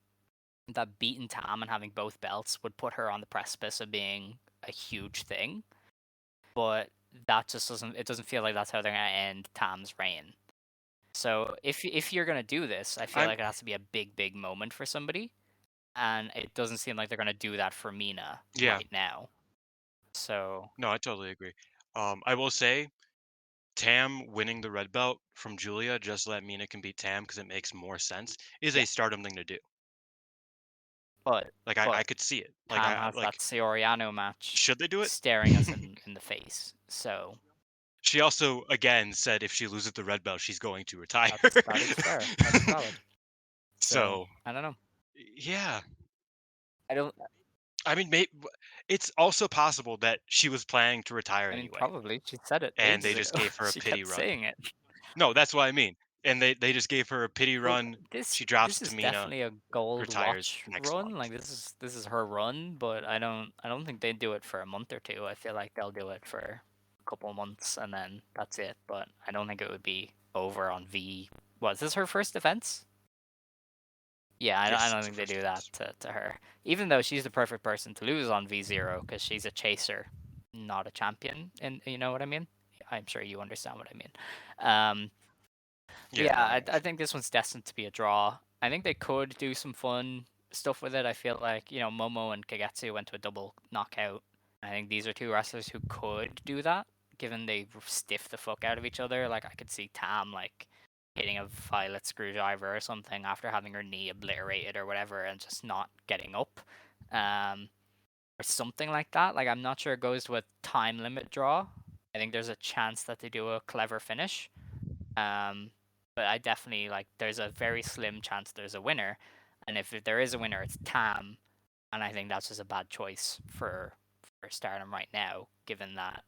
Speaker 3: that beating Tam and having both belts would put her on the precipice of being a huge thing. But that just doesn't feel like that's how they're gonna end Tam's reign. So if you're gonna do this, I feel
Speaker 4: I'm
Speaker 3: like it has to be a big moment for somebody, and it doesn't seem like they're gonna do that for Mina
Speaker 4: Yeah,
Speaker 3: right now. So
Speaker 4: no, I totally agree. I will say Tam winning the red belt from Julia just so that Mina can beat Tam because it makes more sense is
Speaker 3: yeah,
Speaker 4: a stardom thing to do.
Speaker 3: but
Speaker 4: Like I
Speaker 3: but
Speaker 4: could see it. Like
Speaker 3: Tam has that
Speaker 4: like
Speaker 3: Soriano match
Speaker 4: should they do it?
Speaker 3: staring us in the face. So
Speaker 4: She also again said if she loses the red belt, she's going to retire.
Speaker 3: that is fair. That is valid. So
Speaker 4: So
Speaker 3: I don't know.
Speaker 4: yeah,
Speaker 3: I don't.
Speaker 4: I mean, it's also possible that she was planning to retire
Speaker 3: I mean,
Speaker 4: anyway,
Speaker 3: probably she said it
Speaker 4: and they
Speaker 3: ages
Speaker 4: just
Speaker 3: ago.
Speaker 4: gave her a
Speaker 3: She
Speaker 4: pity
Speaker 3: kept
Speaker 4: run.
Speaker 3: saying it.
Speaker 4: No, that's what I mean. And they just gave her a pity
Speaker 3: Well,
Speaker 4: run.
Speaker 3: this
Speaker 4: She drops
Speaker 3: this
Speaker 4: it to
Speaker 3: is
Speaker 4: Mina,
Speaker 3: definitely a gold
Speaker 4: retires
Speaker 3: watch
Speaker 4: next
Speaker 3: run.
Speaker 4: month.
Speaker 3: Like this is her run, but I don't think they do it for a month or two. I feel like they'll do it for a couple months and then that's it. But I don't think it would be over on V. Was this her first defense? Yeah, I
Speaker 4: Yes,
Speaker 3: don't
Speaker 4: it's her
Speaker 3: think they
Speaker 4: first
Speaker 3: do that
Speaker 4: loss.
Speaker 3: to her. Even though she's the perfect person to lose on V0 because she's a chaser, not a champion. And you know what I mean? I'm sure you understand what I mean. Um,
Speaker 4: Yeah,
Speaker 3: yeah,
Speaker 4: no, I
Speaker 3: I
Speaker 4: got you.
Speaker 3: think this one's destined to be a draw. I think they could do some fun stuff with it. I feel like, Momo and Kagetsu went to a double knockout. I think these are two wrestlers who could do that, given they stiff the fuck out of each other. Like, I could see Tam, like, hitting a violet screwdriver or something after having her knee obliterated or whatever and just not getting up. Um, or something like that. Like, I'm not sure it goes to a time limit draw. I think there's a chance that they do a clever finish. Um, but I definitely like. There's a very slim chance there's a winner, and if there is a winner, it's Tam, and I think that's just a bad choice for Stardom right now, given that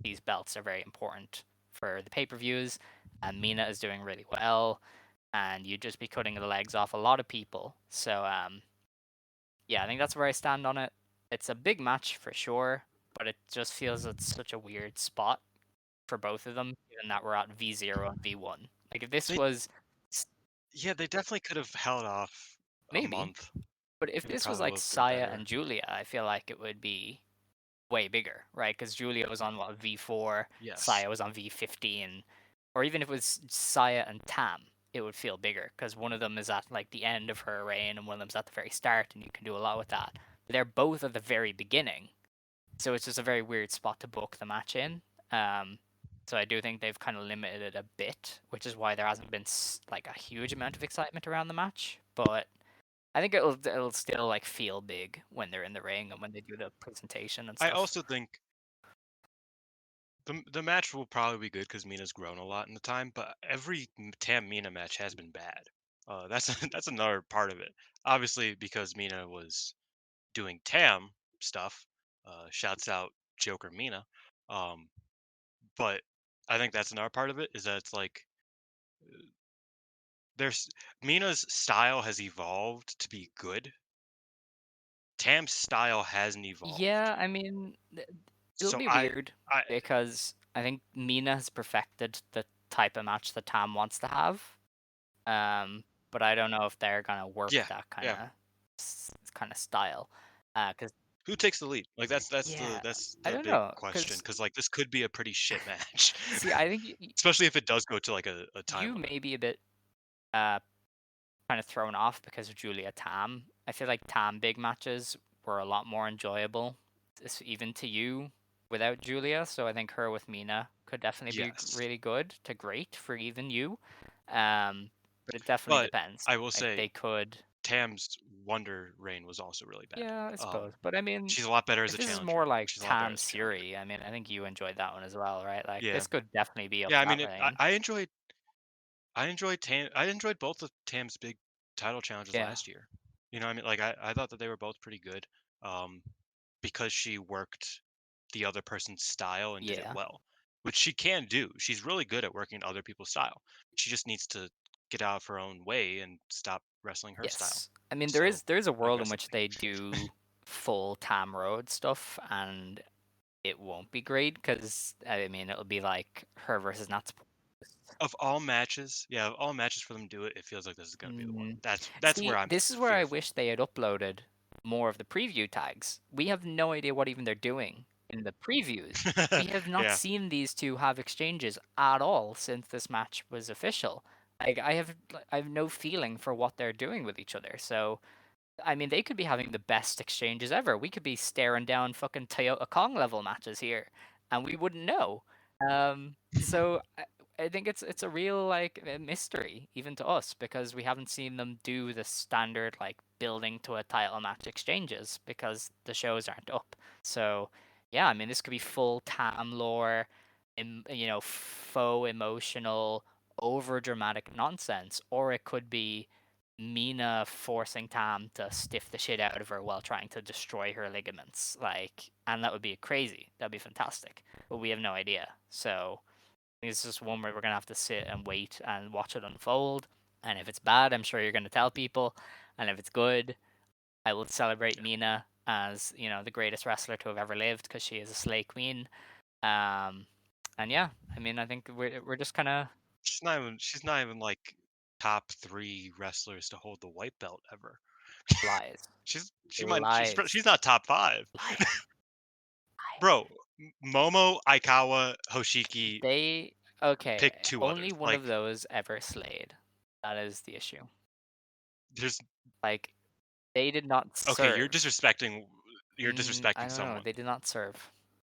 Speaker 3: these belts are very important for the pay-per-views, and Mina is doing really well, and you'd just be cutting the legs off a lot of people. So yeah, I think that's where I stand on it. It's a big match for sure, but it just feels it's such a weird spot for both of them, given that we're at V0 and V1. Like if this
Speaker 4: They
Speaker 3: was
Speaker 4: Yeah, they definitely could have held off a
Speaker 3: maybe,
Speaker 4: month.
Speaker 3: but if
Speaker 4: It
Speaker 3: this was
Speaker 4: probably would
Speaker 3: like
Speaker 4: have been
Speaker 3: Saya
Speaker 4: better.
Speaker 3: and Julia, I feel like it would be way bigger, right? Because Julia was on what V4,
Speaker 4: Yes.
Speaker 3: Saya was on V15, or even if it was Saya and Tam, it would feel bigger because one of them is at like the end of her reign and one of them's at the very start, and you can do a lot with that. But they're both at the very beginning, so it's just a very weird spot to book the match in. Um, so I do think they've kind of limited it a bit, which is why there hasn't been like a huge amount of excitement around the match. But I think it'll still like feel big when they're in the ring and when they do the presentation and
Speaker 4: I
Speaker 3: stuff.
Speaker 4: also think the match will probably be good because Mina's grown a lot in the time, but every Tam Mina match has been bad. That's that's another part of it. Obviously, because Mina was doing Tam stuff. Shouts out Joker Mina. Um, but I think that's another part of it is that it's like there's Mina's style has evolved to be good. Tam's style hasn't evolved.
Speaker 3: Yeah, I mean, it'll
Speaker 4: So
Speaker 3: be
Speaker 4: I
Speaker 3: weird
Speaker 4: I
Speaker 3: because I think Mina has perfected the type of match that Tam wants to have. But I don't know if they're gonna work
Speaker 4: yeah,
Speaker 3: that
Speaker 4: yeah.
Speaker 3: kind of style. Because
Speaker 4: Who takes the lead? Like
Speaker 3: yeah,
Speaker 4: that's
Speaker 3: I
Speaker 4: the
Speaker 3: don't
Speaker 4: big
Speaker 3: know.
Speaker 4: question
Speaker 3: Because
Speaker 4: because like this could be a pretty shit match,
Speaker 3: see, I think
Speaker 4: especially if it does go to like a time
Speaker 3: you
Speaker 4: limit.
Speaker 3: may be a bit uh kind of thrown off because of Julia Tam. I feel like Tam big matches were a lot more enjoyable, even to you without Julia. So I think her with Mina could definitely be
Speaker 4: Yes,
Speaker 3: really good to great for even you. But it definitely
Speaker 4: but
Speaker 3: depends.
Speaker 4: I will
Speaker 3: Like
Speaker 4: say
Speaker 3: they could,
Speaker 4: Tam's Wonder Reign was also really bad.
Speaker 3: yeah, I suppose. But I mean,
Speaker 4: She's a lot better as
Speaker 3: if
Speaker 4: a
Speaker 3: this is more
Speaker 4: challenger.
Speaker 3: like
Speaker 4: She's a lot better
Speaker 3: Tam
Speaker 4: as a challenger.
Speaker 3: Siri, I mean, I think you enjoyed that one as well, right? Like
Speaker 4: Yeah,
Speaker 3: this could definitely be up
Speaker 4: yeah. I
Speaker 3: that
Speaker 4: mean,
Speaker 3: lane.
Speaker 4: I enjoyed Tam. I enjoyed both of Tam's big title challenges
Speaker 3: Yeah.
Speaker 4: last year. You know, what I mean, like I thought that they were both pretty good, um, because she worked the other person's style and did it
Speaker 3: Yeah.
Speaker 4: well, which she can do. She's really good at working other people's style. She just needs to get out of her own way and stop wrestling her style
Speaker 3: Yes. I mean,
Speaker 4: so
Speaker 3: there is a world in which
Speaker 4: aggressively.
Speaker 3: they do full Tam Road stuff, and it won't be great because I mean it'll be like her versus Natsuko.
Speaker 4: Of all matches, yeah, of all matches for them to do it, it feels like this is gonna be the one.
Speaker 3: Mm.
Speaker 4: That's where
Speaker 3: See,
Speaker 4: I'm
Speaker 3: this is where I
Speaker 4: fearful.
Speaker 3: wish they had uploaded more of the preview tags. We have no idea what even they're doing in the previews. We have not
Speaker 4: Yeah.
Speaker 3: seen these two have exchanges at all since this match was official. Like I have no feeling for what they're doing with each other. So I mean, they could be having the best exchanges ever. We could be staring down fucking Toyota Kong level matches here, and we wouldn't know. So I think it's a real like mystery even to us because we haven't seen them do the standard like building to a title match exchanges because the shows aren't up. So yeah, I mean this could be full Tam lore, faux emotional, over dramatic nonsense, or it could be Mina forcing Tam to stiff the shit out of her while trying to destroy her ligaments. Like, and that would be crazy. That'd be fantastic. But we have no idea. So I think it's just one where we're gonna have to sit and wait and watch it unfold. And if it's bad, I'm sure you're gonna tell people. And if it's good, I will celebrate
Speaker 4: Yeah.
Speaker 3: Mina as the greatest wrestler to have ever lived because she is a slay queen. Um, and yeah, I mean, I think we're just kind of
Speaker 4: She's not even like top 3 wrestlers to hold the white belt ever.
Speaker 3: Lies.
Speaker 4: She's
Speaker 3: Lies.
Speaker 4: not top 5.
Speaker 3: Liar.
Speaker 4: Bro, Momo, Aikawa, Hoshiki,
Speaker 3: They okay.
Speaker 4: pick 2
Speaker 3: Only
Speaker 4: others.
Speaker 3: one
Speaker 4: Like
Speaker 3: of those ever slayed. That is the issue.
Speaker 4: there's
Speaker 3: Like they did not
Speaker 4: okay,
Speaker 3: serve.
Speaker 4: you're disrespecting
Speaker 3: I don't know.
Speaker 4: someone.
Speaker 3: They did not serve.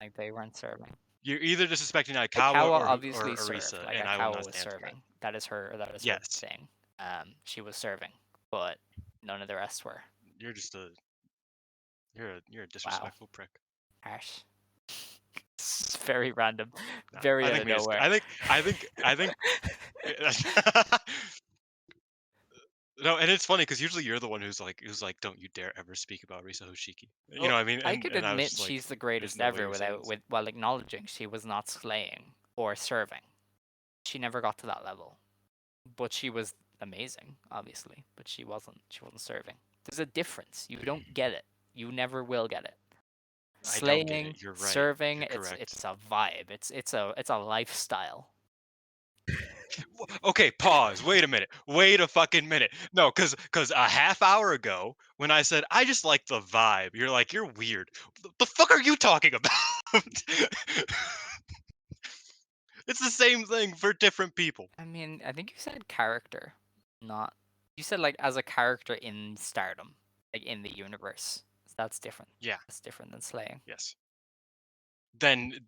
Speaker 3: Like they weren't serving.
Speaker 4: You're either disrespecting Aikawa
Speaker 3: Aikawa
Speaker 4: or
Speaker 3: obviously served.
Speaker 4: Arisa,
Speaker 3: Like
Speaker 4: and I will
Speaker 3: Aikawa
Speaker 4: not
Speaker 3: was
Speaker 4: stand for that.
Speaker 3: serving. That is her
Speaker 4: Yes.
Speaker 3: thing. She was serving, but none of the rest were.
Speaker 4: You're just you're a disrespectful prick.
Speaker 3: Harsh. It's very random.
Speaker 4: No,
Speaker 3: Very
Speaker 4: I
Speaker 3: out
Speaker 4: think
Speaker 3: of
Speaker 4: we just,
Speaker 3: nowhere.
Speaker 4: I think no, and it's funny because usually you're the one who's like, don't you dare ever speak about Risa Hoshiki. You know what I mean?
Speaker 3: I could
Speaker 4: And I was
Speaker 3: admit
Speaker 4: just like,
Speaker 3: she's the
Speaker 4: there's
Speaker 3: greatest
Speaker 4: no way
Speaker 3: ever
Speaker 4: you're saying this.
Speaker 3: while acknowledging she was not slaying or serving. She never got to that level. But she was amazing, obviously. But she wasn't serving. There's a difference. You don't get it. You never will get it.
Speaker 4: I don't get
Speaker 3: Slaying,
Speaker 4: it. You're right.
Speaker 3: serving,
Speaker 4: You're correct.
Speaker 3: it's a vibe. It's a lifestyle.
Speaker 4: Okay, pause. Wait a minute. Wait a fucking minute. No, cause a half hour ago when I said I just like the vibe, you're like, you're weird. The fuck are you talking about? It's the same thing for different people.
Speaker 3: I mean, I think you said character, not you said like as a character in Stardom, like in the universe. That's different.
Speaker 4: Yeah.
Speaker 3: That's different than slaying.
Speaker 4: Yes. Then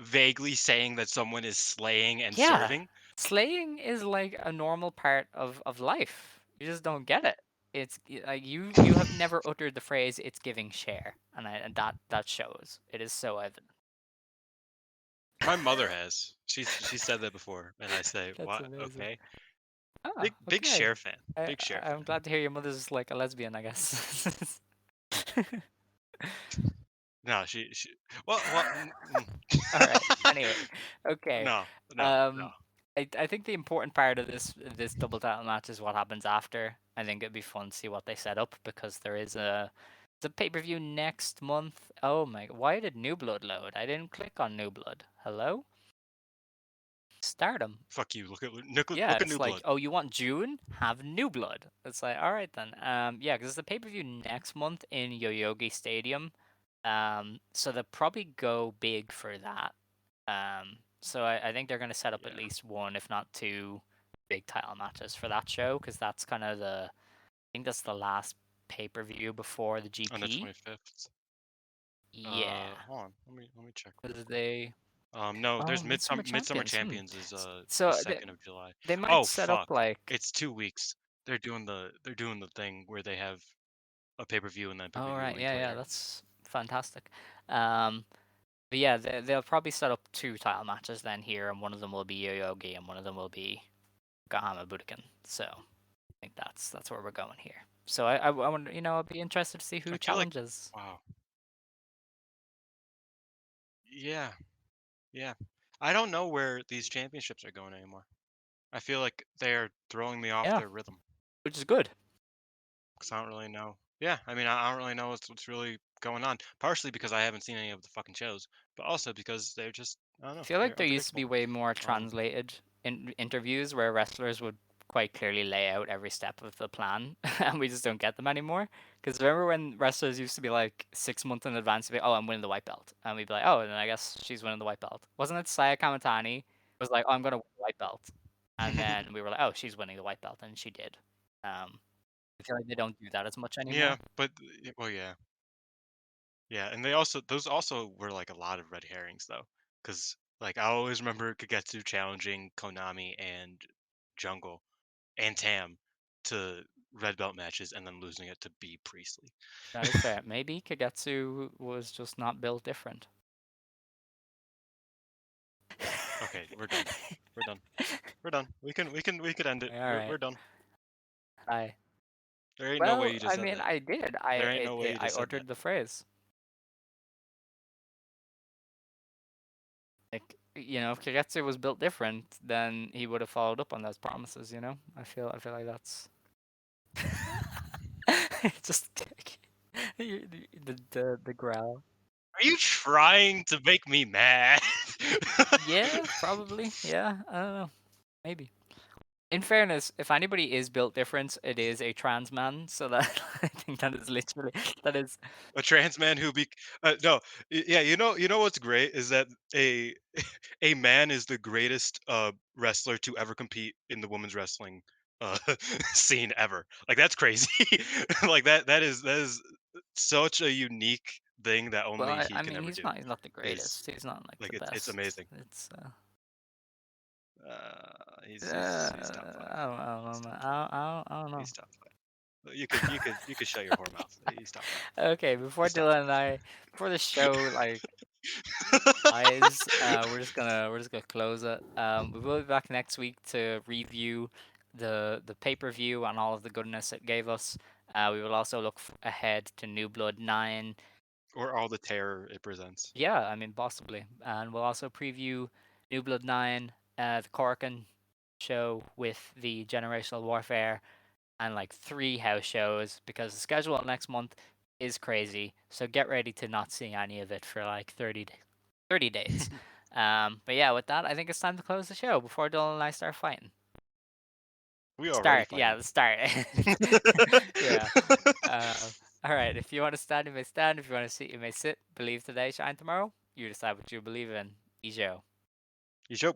Speaker 4: vaguely saying that someone is slaying and
Speaker 3: Yeah.
Speaker 4: serving.
Speaker 3: Slaying is like a normal part of life. You just don't get it. It's like you have never uttered the phrase "it's giving share," and that shows. It is so evident.
Speaker 4: My mother has. She said that before, and I say,
Speaker 3: That's
Speaker 4: what?
Speaker 3: amazing.
Speaker 4: Okay.
Speaker 3: Oh,
Speaker 4: Big
Speaker 3: okay.
Speaker 4: Cher fan. Big Cher
Speaker 3: I'm
Speaker 4: fan.
Speaker 3: glad to hear your mother's like a lesbian, I guess.
Speaker 4: No, she. Well.
Speaker 3: All right. Anyway, okay.
Speaker 4: No.
Speaker 3: I think the important part of this double title match is what happens after. I think it'd be fun to see what they set up because there is a pay-per-view next month. Oh my! Why did New Blood load? I didn't click on New Blood. Hello. Stardom.
Speaker 4: Fuck you. Look
Speaker 3: Yeah,
Speaker 4: at
Speaker 3: it's
Speaker 4: New
Speaker 3: like,
Speaker 4: Blood.
Speaker 3: oh, you want June? Have New Blood. It's like, all right then. Yeah, because it's the pay-per-view next month in Yoyogi Stadium. So they'll probably go big for that. So I think they're gonna set up at least one, if not two, big title matches for that show, because that's kind of I think that's the last pay-per-view before the GP.
Speaker 4: On the 25th.
Speaker 3: Yeah.
Speaker 4: Hold on. Let me check.
Speaker 3: Because they.
Speaker 4: No, there's
Speaker 3: Midsummer
Speaker 4: Midsummer
Speaker 3: Champions.
Speaker 4: Champions is the
Speaker 3: So
Speaker 4: 2nd of July.
Speaker 3: they might
Speaker 4: Oh
Speaker 3: set up
Speaker 4: fuck.
Speaker 3: like.
Speaker 4: It's 2 weeks. They're doing the thing where they have a pay-per-view and then
Speaker 3: Oh
Speaker 4: pay-per-view a
Speaker 3: right,
Speaker 4: week
Speaker 3: yeah,
Speaker 4: later.
Speaker 3: that's fantastic. But yeah, they'll probably set up two title matches then here, and one of them will be Yoyogi, and one of them will be Gahama Budokan. So I think that's where we're going here. So I wonder, I'd be interested to see who
Speaker 4: I feel like
Speaker 3: challenges.
Speaker 4: wow. Yeah. Yeah. I don't know where these championships are going anymore. I feel like they're throwing me off
Speaker 3: Yeah.
Speaker 4: their rhythm
Speaker 3: Which is good.
Speaker 4: because I don't really know. Yeah, I mean, I don't really know what's really going on. Partially because I haven't seen any of the fucking shows, but also because they're just, I don't know,
Speaker 3: I feel
Speaker 4: they're
Speaker 3: like there used to be
Speaker 4: unpredictable.
Speaker 3: way more translated interviews where wrestlers would quite clearly lay out every step of the plan, and we just don't get them anymore. Because remember when wrestlers used to be like 6 months in advance, to be, oh, I'm winning the white belt, and we'd be like, oh, then I guess she's winning the white belt. Wasn't it Saya Kamatani was like, oh, I'm gonna win the white belt, and then we were like, oh, she's winning the white belt, and she did. I feel like they don't do that as much anymore.
Speaker 4: Yeah, but well, yeah. Yeah, and those also were like a lot of red herrings though, because like I always remember Kagetsu challenging Konami and Jungle and Tam to red belt matches and then losing it to B Priestley.
Speaker 3: That is fair. Maybe Kagetsu was just not built different.
Speaker 4: Okay, we're done. We're done. We're done. We could end it.
Speaker 3: All right.
Speaker 4: We're done.
Speaker 3: Hi.
Speaker 4: There ain't no way you just
Speaker 3: I
Speaker 4: said
Speaker 3: mean,
Speaker 4: that.
Speaker 3: I did.
Speaker 4: There ain't no way you
Speaker 3: I
Speaker 4: just said
Speaker 3: ordered
Speaker 4: that.
Speaker 3: the phrase. Like, if Kagetsu was built different, then he would have followed up on those promises. I feel like that's just the growl.
Speaker 4: Are you trying to make me mad?
Speaker 3: Yeah, probably. Yeah, I don't know. Maybe. In fairness, if anybody is built different, it is a trans man. So that I think that is literally that is
Speaker 4: A trans man who be no, yeah, you know what's great is that a a man is the greatest wrestler to ever compete in the women's wrestling uh scene ever. Like that's crazy. Like that is such a unique thing that
Speaker 3: well.
Speaker 4: only
Speaker 3: I
Speaker 4: he can
Speaker 3: mean,
Speaker 4: ever
Speaker 3: he's
Speaker 4: do.
Speaker 3: not the
Speaker 4: Is
Speaker 3: greatest. He's not like the
Speaker 4: like it's
Speaker 3: best.
Speaker 4: amazing.
Speaker 3: It's
Speaker 4: He's top five.
Speaker 3: I don't know,
Speaker 4: He's
Speaker 3: man.
Speaker 4: top five.
Speaker 3: I don't know.
Speaker 4: He's top five. You could shut your whore mouth. He's top five.
Speaker 3: Okay, before
Speaker 4: He's top
Speaker 3: Dylan and I, before the show like eyes, we're just gonna close it. We will be back next week to review the pay per view and all of the goodness it gave us. We will also look ahead to New Blood 9.
Speaker 4: or all the terror it presents.
Speaker 3: Yeah, I mean possibly, and we'll also preview New Blood 9, the Corkin show with the Generational Warfare, and like 3 house shows because the schedule next month is crazy. So get ready to not see any of it for like 30 days. But yeah, with that, I think it's time to close the show before Dylan and I start fighting.
Speaker 4: We already
Speaker 3: Start, yeah,
Speaker 4: fighting.
Speaker 3: let's start. Yeah. Uh, all right. If you want to stand, you may stand. If you want to sit, you may sit. Believe today, shine tomorrow. You decide what you believe in. Ijo.
Speaker 4: You show